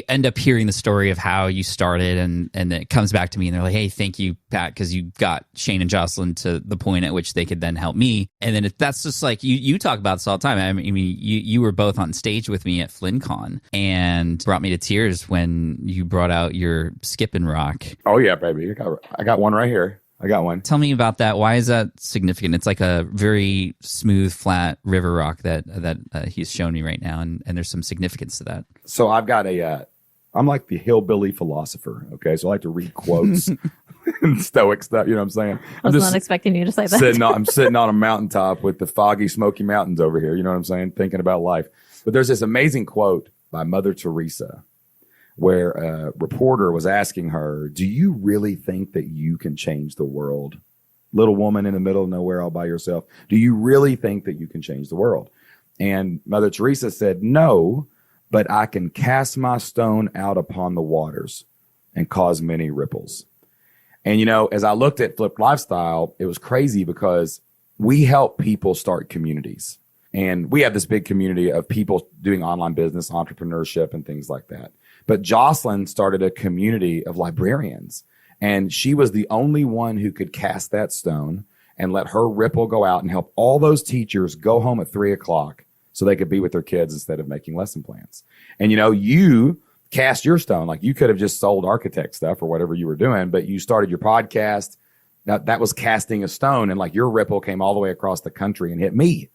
end up hearing the story of how you started and it comes back to me and they're like, hey, thank you, Pat, because you got Shane and Jocelyn to the point at which they could then help me. And then that's just like, you talk about this all the time. I mean, you were both on stage with me at FlynnCon and brought me to tears when you brought out your Skip and Rock. Oh, yeah, baby. I got one right here. I got one. Tell me about that. Why is that significant? It's like a very smooth, flat river rock that he's showing me right now, and there's some significance to that. So I've got I'm like the hillbilly philosopher, okay? So I like to read quotes and stoic stuff, you know what I'm saying? I was not expecting you to say that. I'm sitting on a mountaintop with the foggy Smoky Mountains over here, you know what I'm saying? Thinking about life. But there's this amazing quote by Mother Teresa where a reporter was asking her, do you really think that you can change the world? Little woman in the middle of nowhere all by yourself. Do you really think that you can change the world? And Mother Teresa said, no, but I can cast my stone out upon the waters and cause many ripples. And, you know, as I looked at Flip Lifestyle, it was crazy because we help people start communities. And we have this big community of people doing online business, entrepreneurship, and things like that. But Jocelyn started a community of librarians, and she was the only one who could cast that stone and let her ripple go out and help all those teachers go home at 3:00 so they could be with their kids instead of making lesson plans. And, you know, you cast your stone. Like, you could have just sold architect stuff or whatever you were doing, but you started your podcast. That was casting a stone, and like your ripple came all the way across the country and hit me.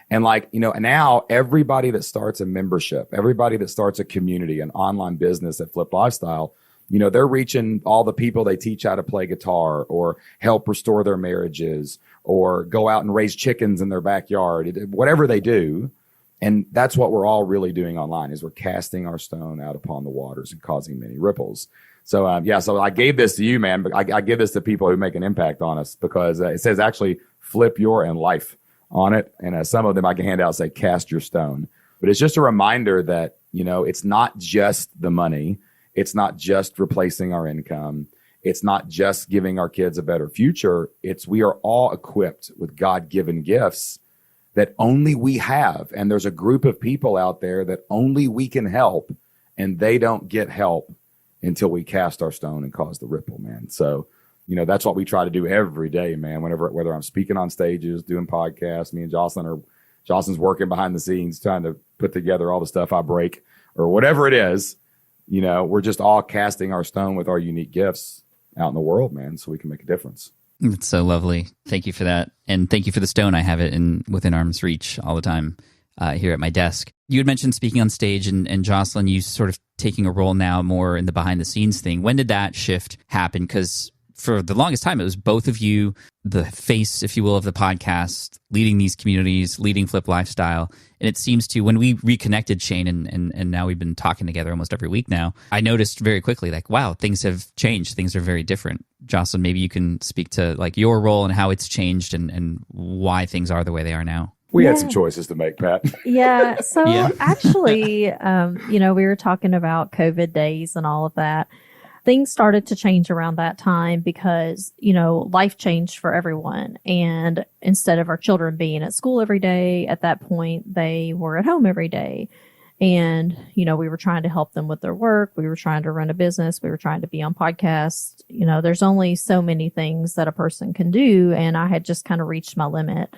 And like, you know, and now everybody that starts a membership, everybody that starts a community, an online business at Flip Lifestyle, you know, they're reaching all the people they teach how to play guitar or help restore their marriages or go out and raise chickens in their backyard, whatever they do. And that's what we're all really doing online, is we're casting our stone out upon the waters and causing many ripples. So, so I gave this to you, man, but I give this to people who make an impact on us because it says actually flip your and life on it. And some of them I can hand out say, cast your stone. But it's just a reminder that, you know, it's not just the money. It's not just replacing our income. It's not just giving our kids a better future. We are all equipped with God-given gifts that only we have. And there's a group of people out there that only we can help, and they don't get help until we cast our stone and cause the ripple, man. So That's what we try to do every day, man. Whether I'm speaking on stages, doing podcasts, me and Jocelyn's working behind the scenes, trying to put together all the stuff I break or whatever it is, we're just all casting our stone with our unique gifts out in the world, man, so we can make a difference. It's so lovely. Thank you for that. And thank you for the stone. I have it within arm's reach all the time here at my desk. You had mentioned speaking on stage, and Jocelyn, you sort of taking a role now more in the behind the scenes thing. When did that shift happen? Because for the longest time, it was both of you, the face, if you will, of the podcast, leading these communities, leading Flip Lifestyle. And it seems to, when we reconnected, Shane, and now we've been talking together almost every week now, I noticed very quickly, like, wow, things have changed. Things are very different. Jocelyn, maybe you can speak to like your role and how it's changed and why things are the way they are now. We had some choices to make, Pat. Yeah. So actually, we were talking about COVID days and all of that. Things started to change around that time because, life changed for everyone. And instead of our children being at school every day, at that point, they were at home every day. And, we were trying to help them with their work. We were trying to run a business. We were trying to be on podcasts. There's only so many things that a person can do. And I had just kind of reached my limit.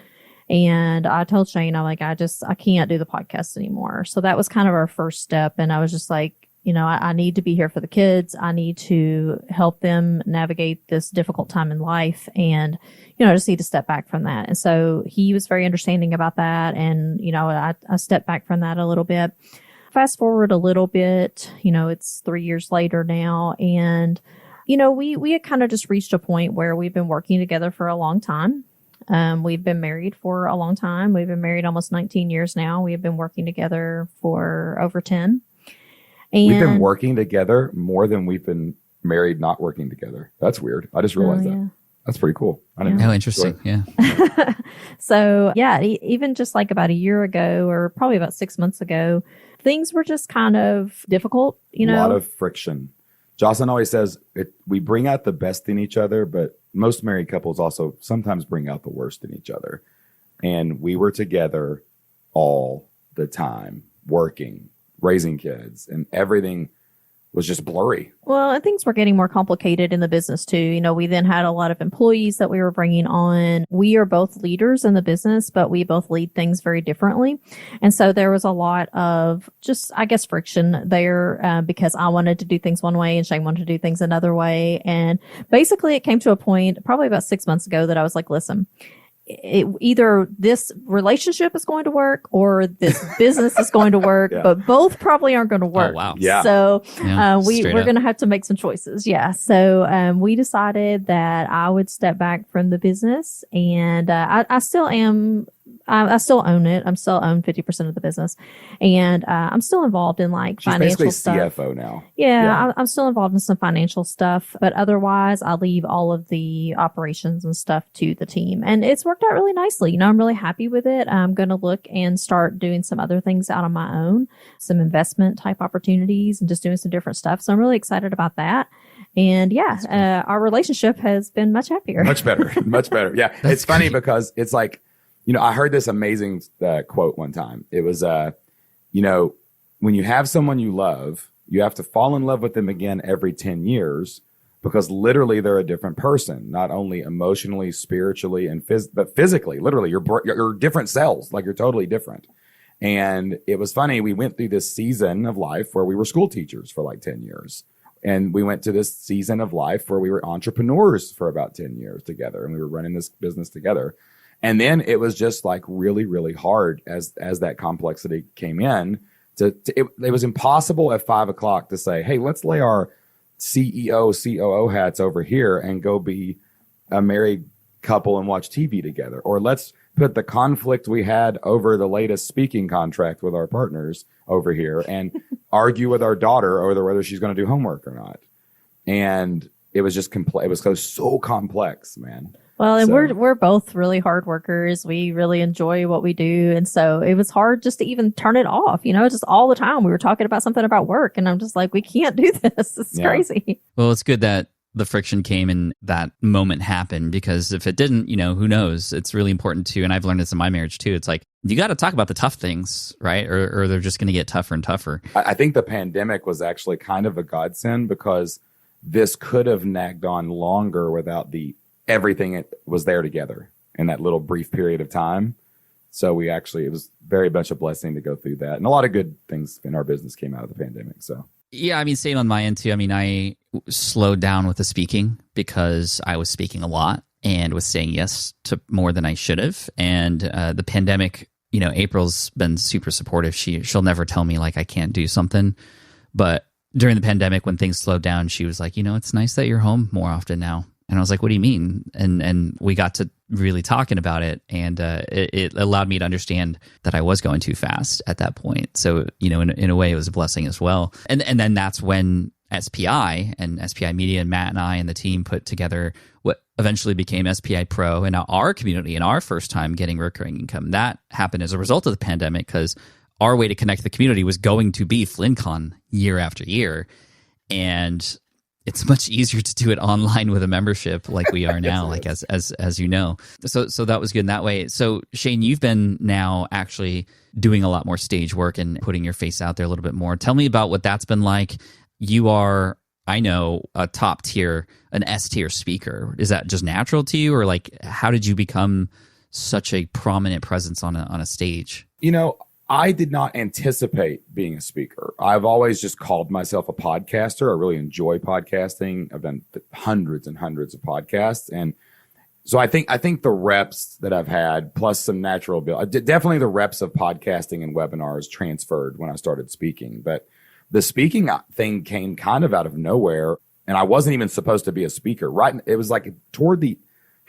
And I told Shane, I can't do the podcast anymore. So that was kind of our first step. And I was just like, I need to be here for the kids. I need to help them navigate this difficult time in life. And, I just need to step back from that. And so he was very understanding about that. And, I stepped back from that a little bit. Fast forward a little bit, it's 3 years later now. And, we had kind of just reached a point where we've been working together for a long time. We've been married for a long time. We've been married almost 19 years now. We have been working together for over 10. And we've been working together more than we've been married, not working together. That's weird. I just realized that. That's pretty cool. I didn't know. Oh, interesting. Yeah. So, even just like about a year ago or probably about 6 months ago, things were just kind of difficult, A lot of friction. Jocelyn always says we bring out the best in each other, but most married couples also sometimes bring out the worst in each other. And we were together all the time, working, raising kids, and everything was just blurry. Well, and things were getting more complicated in the business too. We then had a lot of employees that we were bringing on. We are both leaders in the business, but we both lead things very differently. And so there was a lot of just, I guess, friction there because I wanted to do things one way and Shane wanted to do things another way. And basically it came to a point probably about 6 months ago that I was like, listen, either this relationship is going to work or this business is going to work, but both probably aren't going to work. Oh, wow. Yeah. So we're going to have to make some choices. Yeah. So we decided that I would step back from the business, and I still am. I still own it. I'm still own 50% of the business, and I'm still involved in like She's financial stuff. basically CFO now. Yeah. I'm still involved in some financial stuff, but otherwise I leave all of the operations and stuff to the team, and it's worked out really nicely. I'm really happy with it. I'm going to look and start doing some other things out on my own, some investment type opportunities, and just doing some different stuff. So I'm really excited about that. And our relationship has been much happier. Much better. Much better. Yeah. It's funny because it's like, I heard this amazing quote one time. It was, when you have someone you love, you have to fall in love with them again every 10 years because literally they're a different person, not only emotionally, spiritually, but physically. Literally, you're different cells, like you're totally different. And it was funny. We went through this season of life where we were school teachers for like 10 years. And we went to this season of life where we were entrepreneurs for about 10 years together, and we were running this business together. And then it was just like really, really hard as that complexity came in. It was impossible at 5 o'clock to say, hey, let's lay our CEO, COO hats over here and go be a married couple and watch TV together. Or let's put the conflict we had over the latest speaking contract with our partners over here and argue with our daughter over whether she's going to do homework or not. And it was just it was so complex, man. Well, and we're both really hard workers. We really enjoy what we do. And so it was hard just to even turn it off, just all the time. We were talking about something about work and I'm just like, we can't do this. It's crazy. Well, it's good that the friction came and that moment happened, because if it didn't, who knows? It's really important too. And I've learned this in my marriage too. It's like, you got to talk about the tough things, right? Or they're just going to get tougher and tougher. I think the pandemic was actually kind of a godsend because this could have nagged on longer without everything it was there together in that little brief period of time. So it was very much a blessing to go through that. And a lot of good things in our business came out of the pandemic. So, yeah, I mean, same on my end too. I mean, I slowed down with the speaking because I was speaking a lot and was saying yes to more than I should have. And the pandemic, April's been super supportive. She'll never tell me like I can't do something. But during the pandemic, when things slowed down, she was like, it's nice that you're home more often now. And I was like, what do you mean? And we got to really talking about it, and it allowed me to understand that I was going too fast at that point. So, in a way, it was a blessing as well. And then that's when SPI and SPI Media and Matt and I and the team put together what eventually became SPI Pro, and now our community and our first time getting recurring income. That happened as a result of the pandemic because our way to connect the community was going to be FlynnCon year after year. And it's much easier to do it online with a membership like we are now, like as you know. So that was good in that way. So Shane, you've been now actually doing a lot more stage work and putting your face out there a little bit more. Tell me about what that's been like. You are, I know, a top tier, an S tier speaker. Is that just natural to you, or like how did you become such a prominent presence on a stage? I did not anticipate being a speaker. I've always just called myself a podcaster. I really enjoy podcasting. I've done hundreds and hundreds of podcasts. And so I think the reps that I've had, plus some natural ability, definitely the reps of podcasting and webinars transferred when I started speaking. But the speaking thing came kind of out of nowhere. And I wasn't even supposed to be a speaker. Right. It was like toward the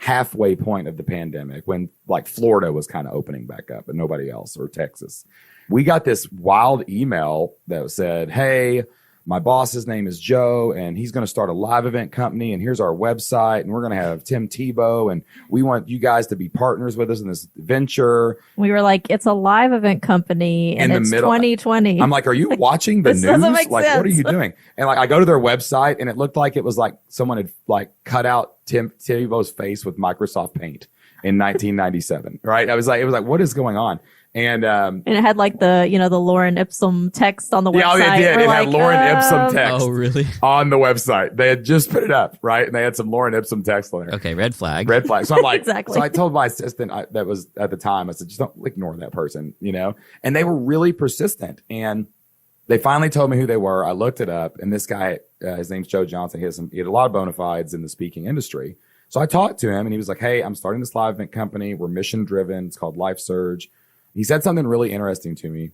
halfway point of the pandemic when like Florida was kind of opening back up and nobody else, or Texas. We got this wild email that said, hey, my boss's name is Joe and he's going to start a live event company, and here's our website, and we're going to have Tim Tebow, and we want you guys to be partners with us in this venture. We were like, it's a live event company and it's 2020. I'm like, are you watching the This news? doesn't make Like, sense. what are you doing? And like, I go to their website and it looked like it was like someone had like cut out Tim Tebow's face with Microsoft Paint in 1997. Right. It was like, what is going on? And it had like the Lauren Ipsum text on the website. Yeah, it did. We're It had like, Lauren Ipsum text. Oh, really? On the website. They had just put it up, right? And they had some Lauren Ipsum text on there. Okay, red flag. Red flag. So I'm like, Exactly. So I told my assistant that was at the time, I said, just don't ignore that person, And they were really persistent. And they finally told me who they were. I looked it up, and this guy, his name's Joe Johnson. He had a lot of bona fides in the speaking industry. So I talked to him, and he was like, hey, I'm starting this live event company. We're mission driven. It's called Life Surge. He said something really interesting to me.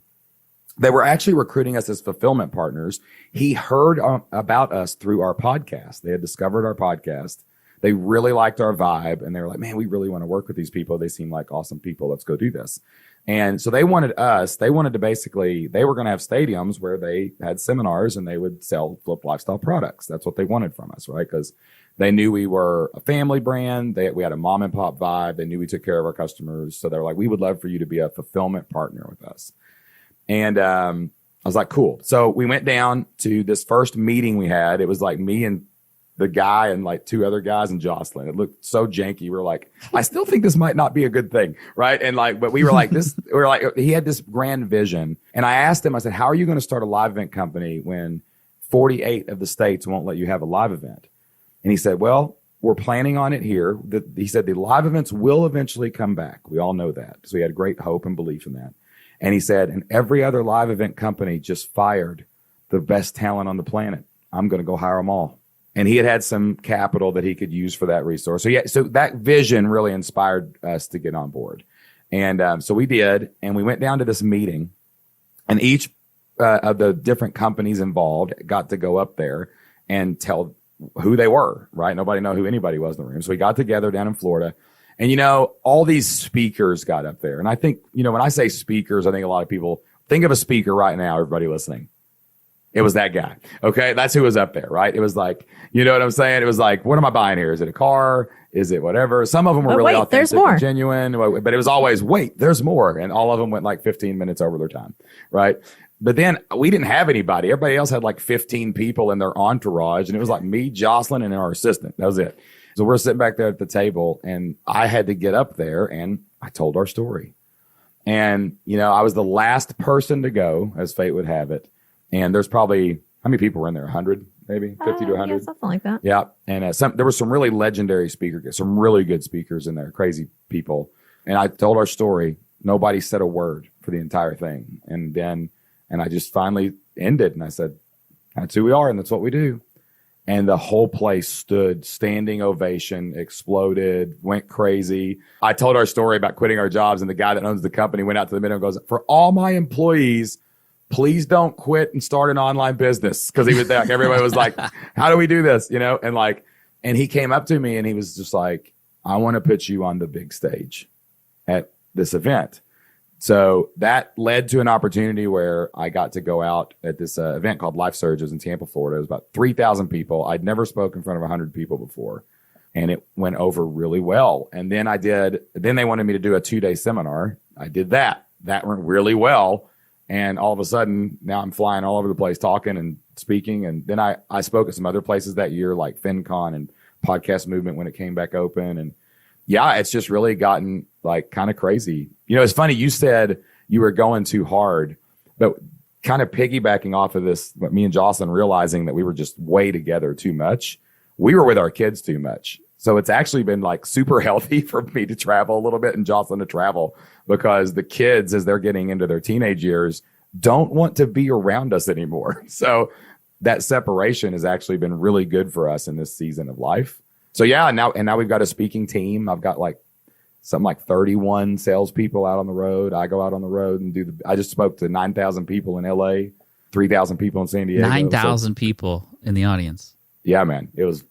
They were actually recruiting us as fulfillment partners. He heard about us through our podcast. They had discovered our podcast. They really liked our vibe, and they were like, man, we really want to work with these people. They seem like awesome people. Let's go do this. And so they wanted to basically, they were going to have stadiums where they had seminars and they would sell Flip Lifestyle products. That's what they wanted from us, right? Because they knew we were a family brand. We had a mom and pop vibe. They knew we took care of our customers. So they were like, we would love for you to be a fulfillment partner with us. And I was like, cool. So we went down to this first meeting we had. It was like me and the guy and like two other guys and Jocelyn. It looked so janky. We were like, I still think this might not be a good thing. Right. And like, but we were like he had this grand vision. And I asked him, I said, how are you going to start a live event company when 48 of the states won't let you have a live event? And he said, well, we're planning on it here. He said the live events will eventually come back. We all know that. So he had great hope and belief in that. And he said, and every other live event company just fired the best talent on the planet. I'm going to go hire them all. And he had some capital that he could use for that resource. So that vision really inspired us to get on board. And so we did, and we went down to this meeting, and each of the different companies involved got to go up there and tell who they were, right? Nobody knew who anybody was in the room. So we got together down in Florida, and, all these speakers got up there. And I think, when I say speakers, I think a lot of people think of a speaker right now, everybody listening. It was that guy. Okay. That's who was up there, right? It was like, you know what I'm saying? It was like, what am I buying here? Is it a car? Is it whatever? Some of them were really wait, authentic there's more. and genuine, but it was always, wait, there's more. And all of them went like 15 minutes over their time. Right. But then we didn't have anybody. Everybody else had like 15 people in their entourage. And it was like me, Jocelyn, and our assistant. That was it. So we're sitting back there at the table, and I had to get up there and I told our story. And, I was the last person to go, as fate would have it. And there's probably how many people were in there? 100, maybe 50 to 100. Yeah, something like that. Yeah. And there were some really legendary speakers, some really good speakers in there, crazy people. And I told our story. Nobody said a word for the entire thing. And I just finally ended and I said, that's who we are and that's what we do. And the whole place stood, standing ovation, exploded, went crazy. I told our story about quitting our jobs, and the guy that owns the company went out to the middle and goes, for all my employees, please don't quit and start an online business. Cause he was like, everybody was like, how do we do this? You know? And he came up to me and he was just like, I want to put you on the big stage at this event. So that led to an opportunity where I got to go out at this event called Life Surges in Tampa, Florida. It was about 3,000 people. I'd never spoken in front of 100 people before, and it went over really well. And then then they wanted me to do a 2-day seminar. I did that. That went really well. And all of a sudden now I'm flying all over the place talking and speaking. And then I spoke at some other places that year, like FinCon and Podcast Movement when it came back open. And yeah, it's just really gotten like kind of crazy. You know, it's funny. You said you were going too hard, but kind of piggybacking off of this, me and Jocelyn realizing that we were just way together too much. We were with our kids too much. So it's actually been like super healthy for me to travel a little bit and Jocelyn to travel, because the kids, as they're getting into their teenage years, don't want to be around us anymore. So that separation has actually been really good for us in this season of life. So yeah, now we've got a speaking team. I've got like something like 31 salespeople out on the road. I go out on the road and I just spoke to 9,000 people in LA, 3,000 people in San Diego. 9,000 people in the audience. Yeah, man. It was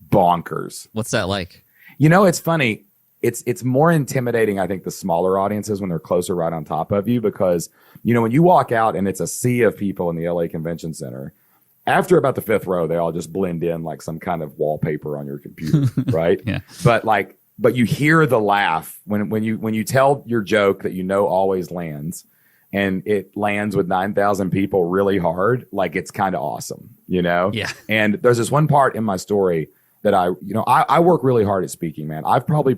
bonkers. What's that like? You know, it's funny. It's more intimidating, I think, the smaller audiences when they're closer right on top of you, because, you know, when you walk out and it's a sea of people in the LA Convention Center, after about the 5th row, they all just blend in like some kind of wallpaper on your computer, right? Yeah. But you hear the laugh when you tell your joke that you know always lands, and it lands with 9,000 people really hard. Like, it's kind of awesome, you know? Yeah. And there's this one part in my story that I work really hard at speaking, man. I've probably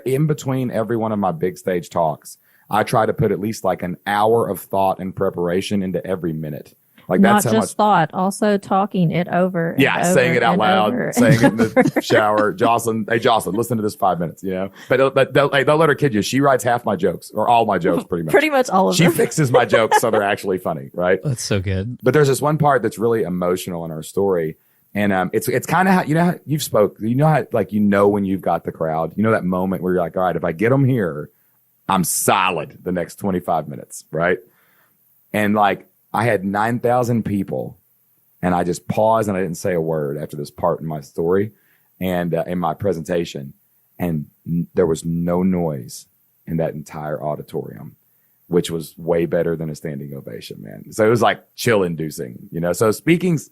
in between every one of my big stage talks, I try to put at least like an hour of thought and preparation into every minute. Like, that's not how just much thought, also talking it over. Yeah, saying it out loud, saying it in the shower. Jocelyn, hey Jocelyn, listen to this 5 minutes, you know. But they'll let her kid you. She writes half my jokes, or all my jokes, pretty much. Pretty much all of them. She them. fixes my jokes so they're actually funny, right? That's so good. But there's this one part that's really emotional in our story, and it's kind of how, you know, how you've spoke. You know how, like, you know when you've got the crowd. You know that moment where you're like, all right, if I get them here, I'm solid the next 25 minutes, right? And like, I had 9,000 people, and I just paused and I didn't say a word after this part in my story and in my presentation. And there was no noise in that entire auditorium, which was way better than a standing ovation, man. So it was like chill inducing, you know? So speaking's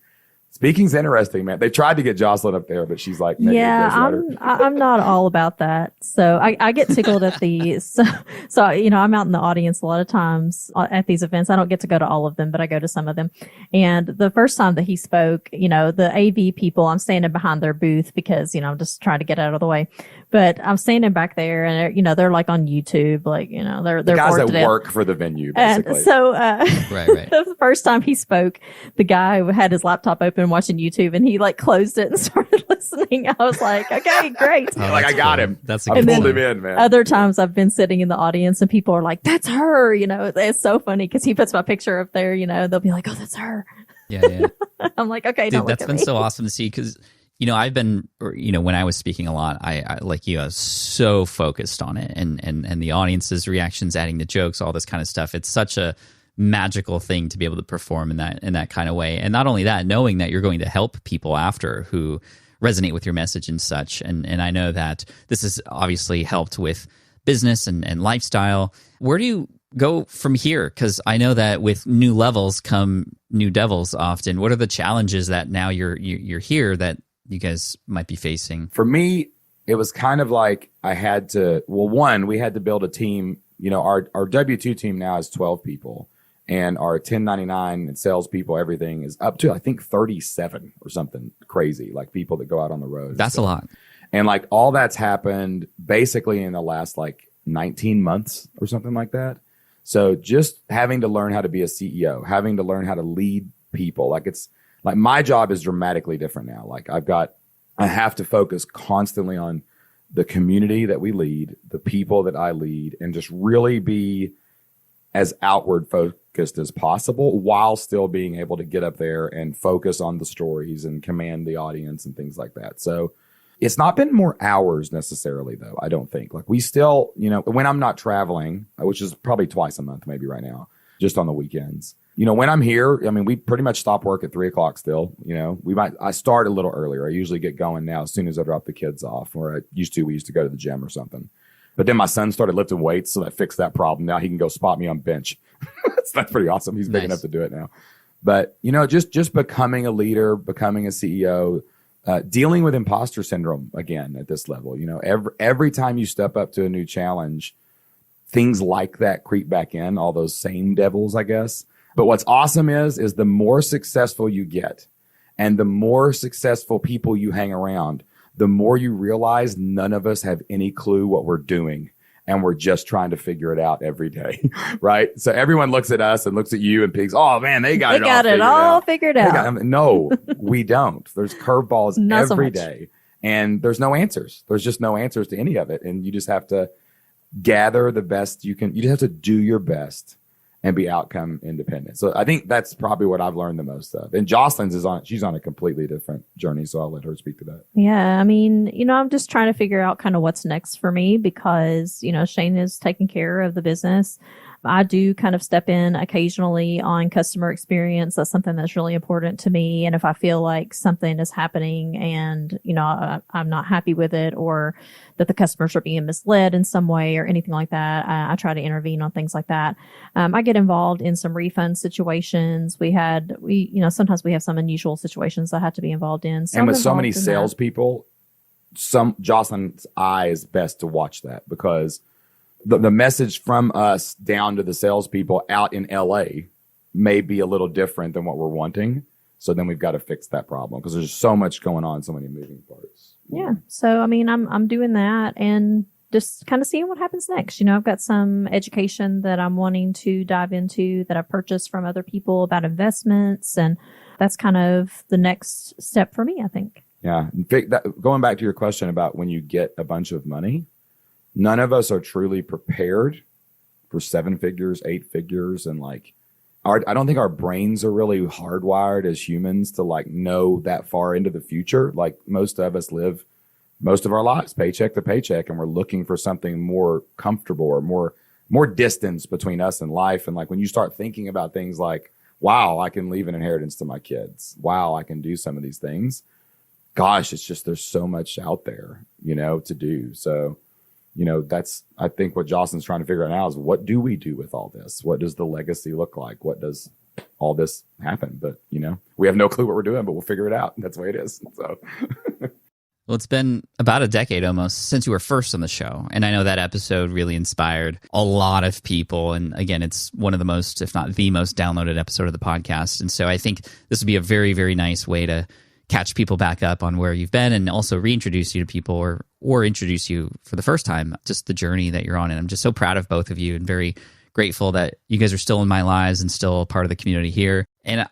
interesting, man. They tried to get Jocelyn up there, but she's like, yeah, I'm not all about that. So I get tickled at these. So, you know, I'm out in the audience a lot of times at these events. I don't get to go to all of them, but I go to some of them. And the first time that he spoke, you know, the AV people, I'm standing behind their booth because, you know, I'm just trying to get out of the way. But I'm standing back there, and you know, they're like on YouTube, like, you know, they're the guys bored that work for the venue, basically. And so, right. The first time he spoke, the guy had his laptop open watching YouTube, and he like closed it and started listening. I was like, okay, great. Like, I got him. That's I pulled him in, man. Other times I've been sitting in the audience and people are like, that's her. You know, it's so funny because he puts my picture up there, you know, they'll be like, oh, that's her. Yeah. I'm like, okay, dude, don't look that's at been me. so awesome to see, because, you know, I've been, you know, when I was speaking a lot, I like you, I was so focused on it, and the audience's reactions, adding the jokes, all this kind of stuff. It's such a magical thing to be able to perform in that kind of way. And not only that, knowing that you're going to help people after who resonate with your message and such. And I know that this has obviously helped with business and lifestyle. Where do you go from here? Because I know that with new levels come new devils often. What are the challenges that now you're here that you guys might be facing? For me, it was kind of like we had to build a team. You know, our W-2 team now is 12 people, and our 1099 and salespeople, everything is up to, I think, 37 or something crazy, like people that go out on the road. That's a lot. And like, all that's happened basically in the last like 19 months or something like that. So just having to learn how to be a CEO, having to learn how to lead people, like Like my job is dramatically different now. Like I have to focus constantly on the community that we lead, the people that I lead, and just really be as outward focused as possible while still being able to get up there and focus on the stories and command the audience and things like that. So it's not been more hours necessarily, though, I don't think. Like we still, when I'm not traveling, which is probably twice a month, maybe right now, just on the weekends. When I'm here, we pretty much stop work at 3:00 still. I start a little earlier. I usually get going now as soon as I drop the kids off, we used to go to the gym or something. But then my son started lifting weights, so that fixed that problem. Now he can go spot me on bench. That's pretty awesome. He's big enough to do it now. But, just becoming a leader, becoming a CEO, dealing with imposter syndrome again at this level. Every time you step up to a new challenge, things like that creep back in, all those same devils, I guess. But what's awesome is the more successful you get and the more successful people you hang around, the more you realize none of us have any clue what we're doing. And we're just trying to figure it out every day, right? So everyone looks at us and looks at you and thinks, oh man, they got it all figured out. No, we don't. There's curveballs every day. And there's no answers. There's just no answers to any of it. And you just have to gather the best you can. You just have to do your best and be outcome independent. So I think that's probably what I've learned the most of. And Jocelyn's she's on a completely different journey. So I'll let her speak to that. Yeah. I'm just trying to figure out kind of what's next for me because, Shane is taking care of the business. I do kind of step in occasionally on customer experience. That's something that's really important to me. And if I feel like something is happening and, I'm not happy with it or that the customers are being misled in some way or anything like that, I try to intervene on things like that. I get involved in some refund situations. Sometimes we have some unusual situations I have to be involved in. And with so many salespeople, Jocelyn's eye is best to watch that because the message from us down to the salespeople out in LA may be a little different than what we're wanting. So then we've got to fix that problem because there's so much going on, so many moving parts. Yeah. So, I'm doing that and just kind of seeing what happens next. I've got some education that I'm wanting to dive into that I purchased from other people about investments. And that's kind of the next step for me, I think. Yeah. Going back to your question about when you get a bunch of money, none of us are truly prepared for 7 figures, 8 figures. And I don't think our brains are really hardwired as humans to know that far into the future. Like most of us live most of our lives paycheck to paycheck and we're looking for something more comfortable or more distance between us and life. And when you start thinking about things like, wow, I can leave an inheritance to my kids. Wow, I can do some of these things. Gosh, it's just, there's so much out there, to do. So, that's, I think what Jocelyn's trying to figure out now is what do we do with all this? What does the legacy look like? What does all this happen? But, we have no clue what we're doing, but we'll figure it out. That's the way it is. So. Well, it's been about a decade almost since you were first on the show. And I know that episode really inspired a lot of people. And again, it's one of the most, if not the most downloaded episode of the podcast. And so I think this would be a very, very nice way to catch people back up on where you've been and also reintroduce you to people or introduce you for the first time, just the journey that you're on. And I'm just so proud of both of you and very grateful that you guys are still in my lives and still part of the community here. And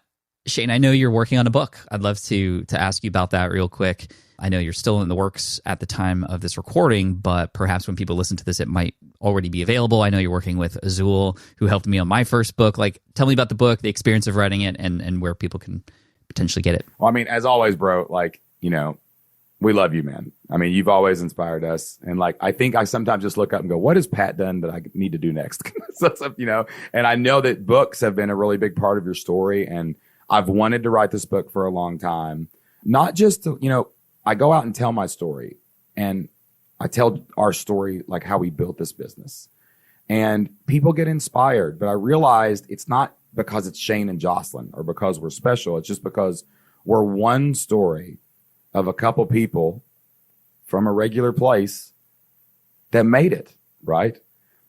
Shane, I know you're working on a book. I'd love to ask you about that real quick. I know you're still in the works at the time of this recording, but perhaps when people listen to this, it might already be available. I know you're working with Azul, who helped me on my first book. Tell me about the book, the experience of writing it, and where people can potentially get it. Well, as always, bro, we love you, man. You've always inspired us. And I think I sometimes just look up and go, what has Pat done that I need to do next? And I know that books have been a really big part of your story. And I've wanted to write this book for a long time, not just to, I go out and tell my story and I tell our story, how we built this business and people get inspired. But I realized it's not because it's Shane and Jocelyn or because we're special. It's just because we're one story of a couple people from a regular place that made it, right?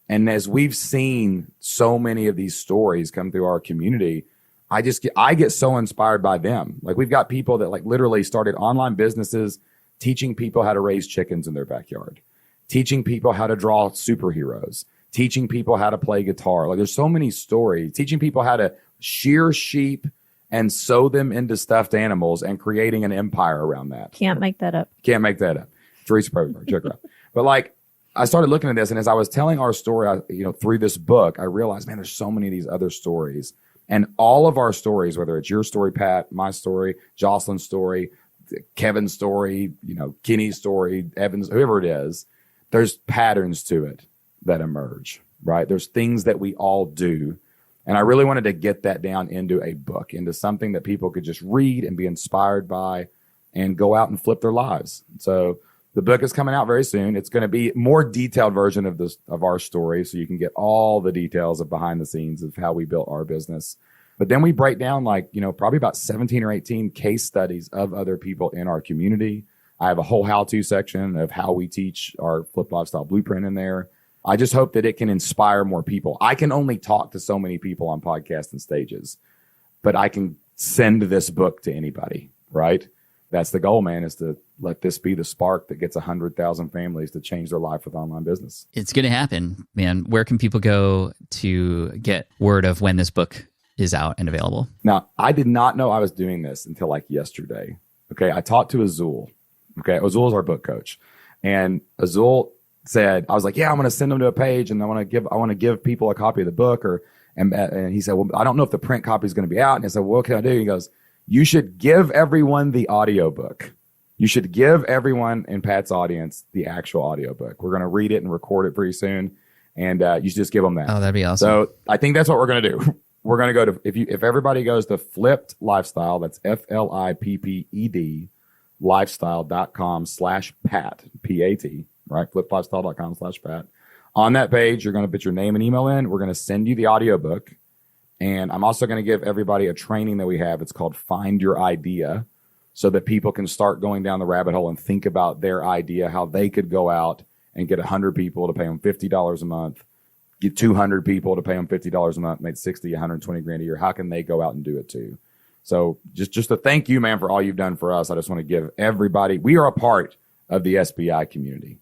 And as we've seen so many of these stories come through our community, I get so inspired by them. We've got people that literally started online businesses, teaching people how to raise chickens in their backyard, teaching people how to draw superheroes, teaching people how to play guitar. There's so many stories, teaching people how to shear sheep and sew them into stuffed animals and creating an empire around that. Can't make that up. Can't make that up. Teresa Probar, check her out. But like, I started looking at this, and as I was telling our story, through this book, I realized, man, there's so many of these other stories. And all of our stories, whether it's your story, Pat, my story, Jocelyn's story, Kevin's story, Kenny's story, Evan's, whoever it is, there's patterns to it that emerge, right? There's things that we all do. And I really wanted to get that down into a book, into something that people could just read and be inspired by and go out and flip their lives. So the book is coming out very soon. It's going to be a more detailed version of our story, so you can get all the details of behind the scenes of how we built our business. But then we break down probably about 17 or 18 case studies of other people in our community. I have a whole how-to section of how we teach our Flip Lifestyle Blueprint in there. I just hope that it can inspire more people. I can only talk to so many people on podcasts and stages, but I can send this book to anybody, right? That's the goal, man, is to let this be the spark that gets 100,000 families to change their life with online business. It's going to happen, man. Where can people go to get word of when this book is out and available? Now, I did not know I was doing this until like yesterday. Okay. I talked to Azul. Okay. Azul is our book coach. And Azul said, I was like, yeah, I'm going to send them to a page and I want to give people a copy of the book and he said, well, I don't know if the print copy is going to be out. And I said, well, what can I do? He goes, you should give everyone the audiobook. You should give everyone in Pat's audience the actual audiobook. We're going to read it and record it pretty soon. And you should just give them that. Oh, that'd be awesome. So I think that's what we're going to do. We're going to go to, if everybody goes to Flipped Lifestyle, that's FLIPPED, lifestyle.com/Pat, P-A-T, right? flippedlifestyle.com/Pat. On that page, you're going to put your name and email in. We're going to send you the audiobook. And I'm also going to give everybody a training that we have. It's called Find Your Idea, so that people can start going down the rabbit hole and think about their idea, how they could go out and get 100 people to pay them $50 a month, get 200 people to pay them $50 a month, make 60, 120 grand a year. How can they go out and do it too? So just a thank you, man, for all you've done for us. I just want to give everybody, we are a part of the SPI community,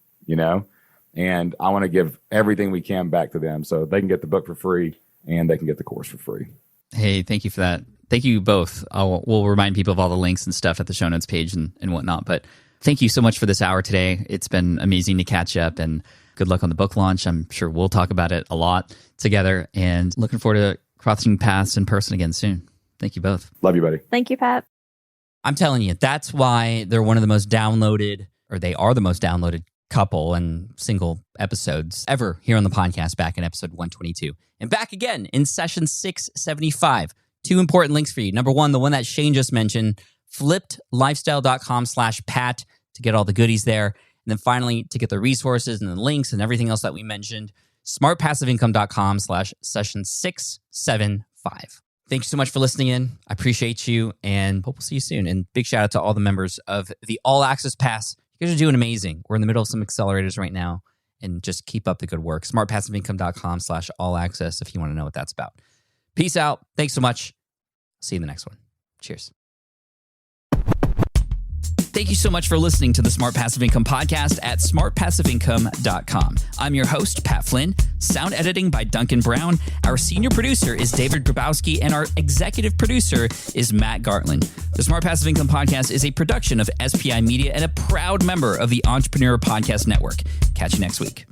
and I want to give everything we can back to them so they can get the book for free and they can get the course for free. Hey, thank you for that. Thank you both. We'll remind people of all the links and stuff at the show notes page and whatnot. But thank you so much for this hour today. It's been amazing to catch up, and good luck on the book launch. I'm sure we'll talk about it a lot together, and looking forward to crossing paths in person again soon. Thank you both. Love you, buddy. Thank you, Pat. I'm telling you, that's why they're one of the most downloaded, or they are the most downloaded couple and single episodes ever here on the podcast, back in episode 122. And back again in session 675. Two important links for you. Number one, the one that Shane just mentioned, flippedlifestyle.com/Pat to get all the goodies there. And then finally, to get the resources and the links and everything else that we mentioned, smartpassiveincome.com/session 675. Thank you so much for listening in. I appreciate you and hope we'll see you soon. And big shout out to all the members of the All Access Pass. You guys are doing amazing. We're in the middle of some accelerators right now, and just keep up the good work. smartpassiveincome.com/all-access if you want to know what that's about. Peace out. Thanks so much. See you in the next one. Cheers. Thank you so much for listening to the Smart Passive Income podcast at smartpassiveincome.com. I'm your host, Pat Flynn. Sound editing by Duncan Brown. Our senior producer is David Grabowski, and our executive producer is Matt Gartland. The Smart Passive Income podcast is a production of SPI Media and a proud member of the Entrepreneur Podcast Network. Catch you next week.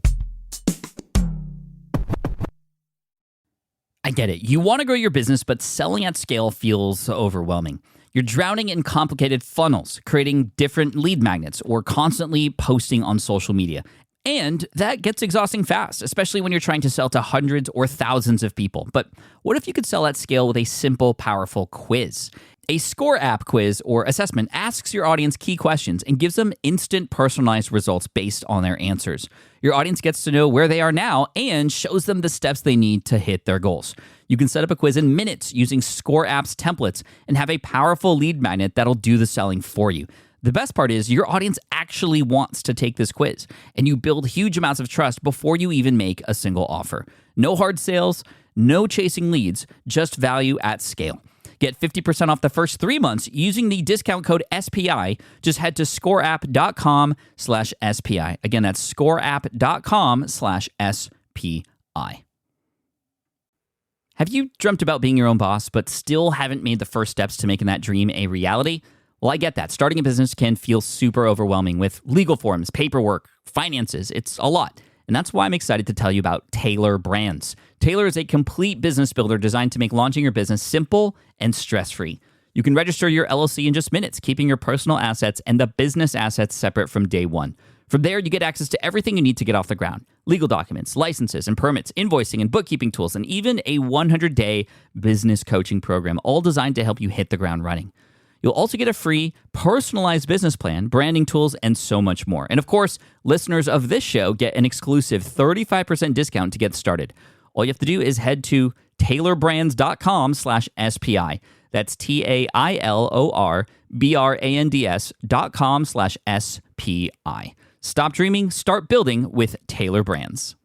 I get it. You want to grow your business, but selling at scale feels overwhelming. You're drowning in complicated funnels, creating different lead magnets, or constantly posting on social media. And that gets exhausting fast, especially when you're trying to sell to hundreds or thousands of people. But what if you could sell at scale with a simple, powerful quiz? A Score app quiz or assessment asks your audience key questions and gives them instant personalized results based on their answers. Your audience gets to know where they are now and shows them the steps they need to hit their goals. You can set up a quiz in minutes using Score app's templates and have a powerful lead magnet that'll do the selling for you. The best part is your audience actually wants to take this quiz, and you build huge amounts of trust before you even make a single offer. No hard sales, no chasing leads, just value at scale. Get 50% off the first 3 months using the discount code SPI. Just head to scoreapp.com/SPI. Again, that's scoreapp.com/SPI. Have you dreamt about being your own boss, but still haven't made the first steps to making that dream a reality? Well, I get that. Starting a business can feel super overwhelming with legal forms, paperwork, finances. It's a lot. And that's why I'm excited to tell you about Taylor Brands. Taylor is a complete business builder designed to make launching your business simple and stress-free. You can register your LLC in just minutes, keeping your personal assets and the business assets separate from day one. From there, you get access to everything you need to get off the ground. Legal documents, licenses and permits, invoicing and bookkeeping tools, and even a 100-day business coaching program, all designed to help you hit the ground running. You'll also get a free, personalized business plan, branding tools, and so much more. And of course, listeners of this show get an exclusive 35% discount to get started. All you have to do is head to taylorbrands.com/SPI. That's TAILORBRANDS.com/SPI. Stop dreaming, start building with Taylor Brands.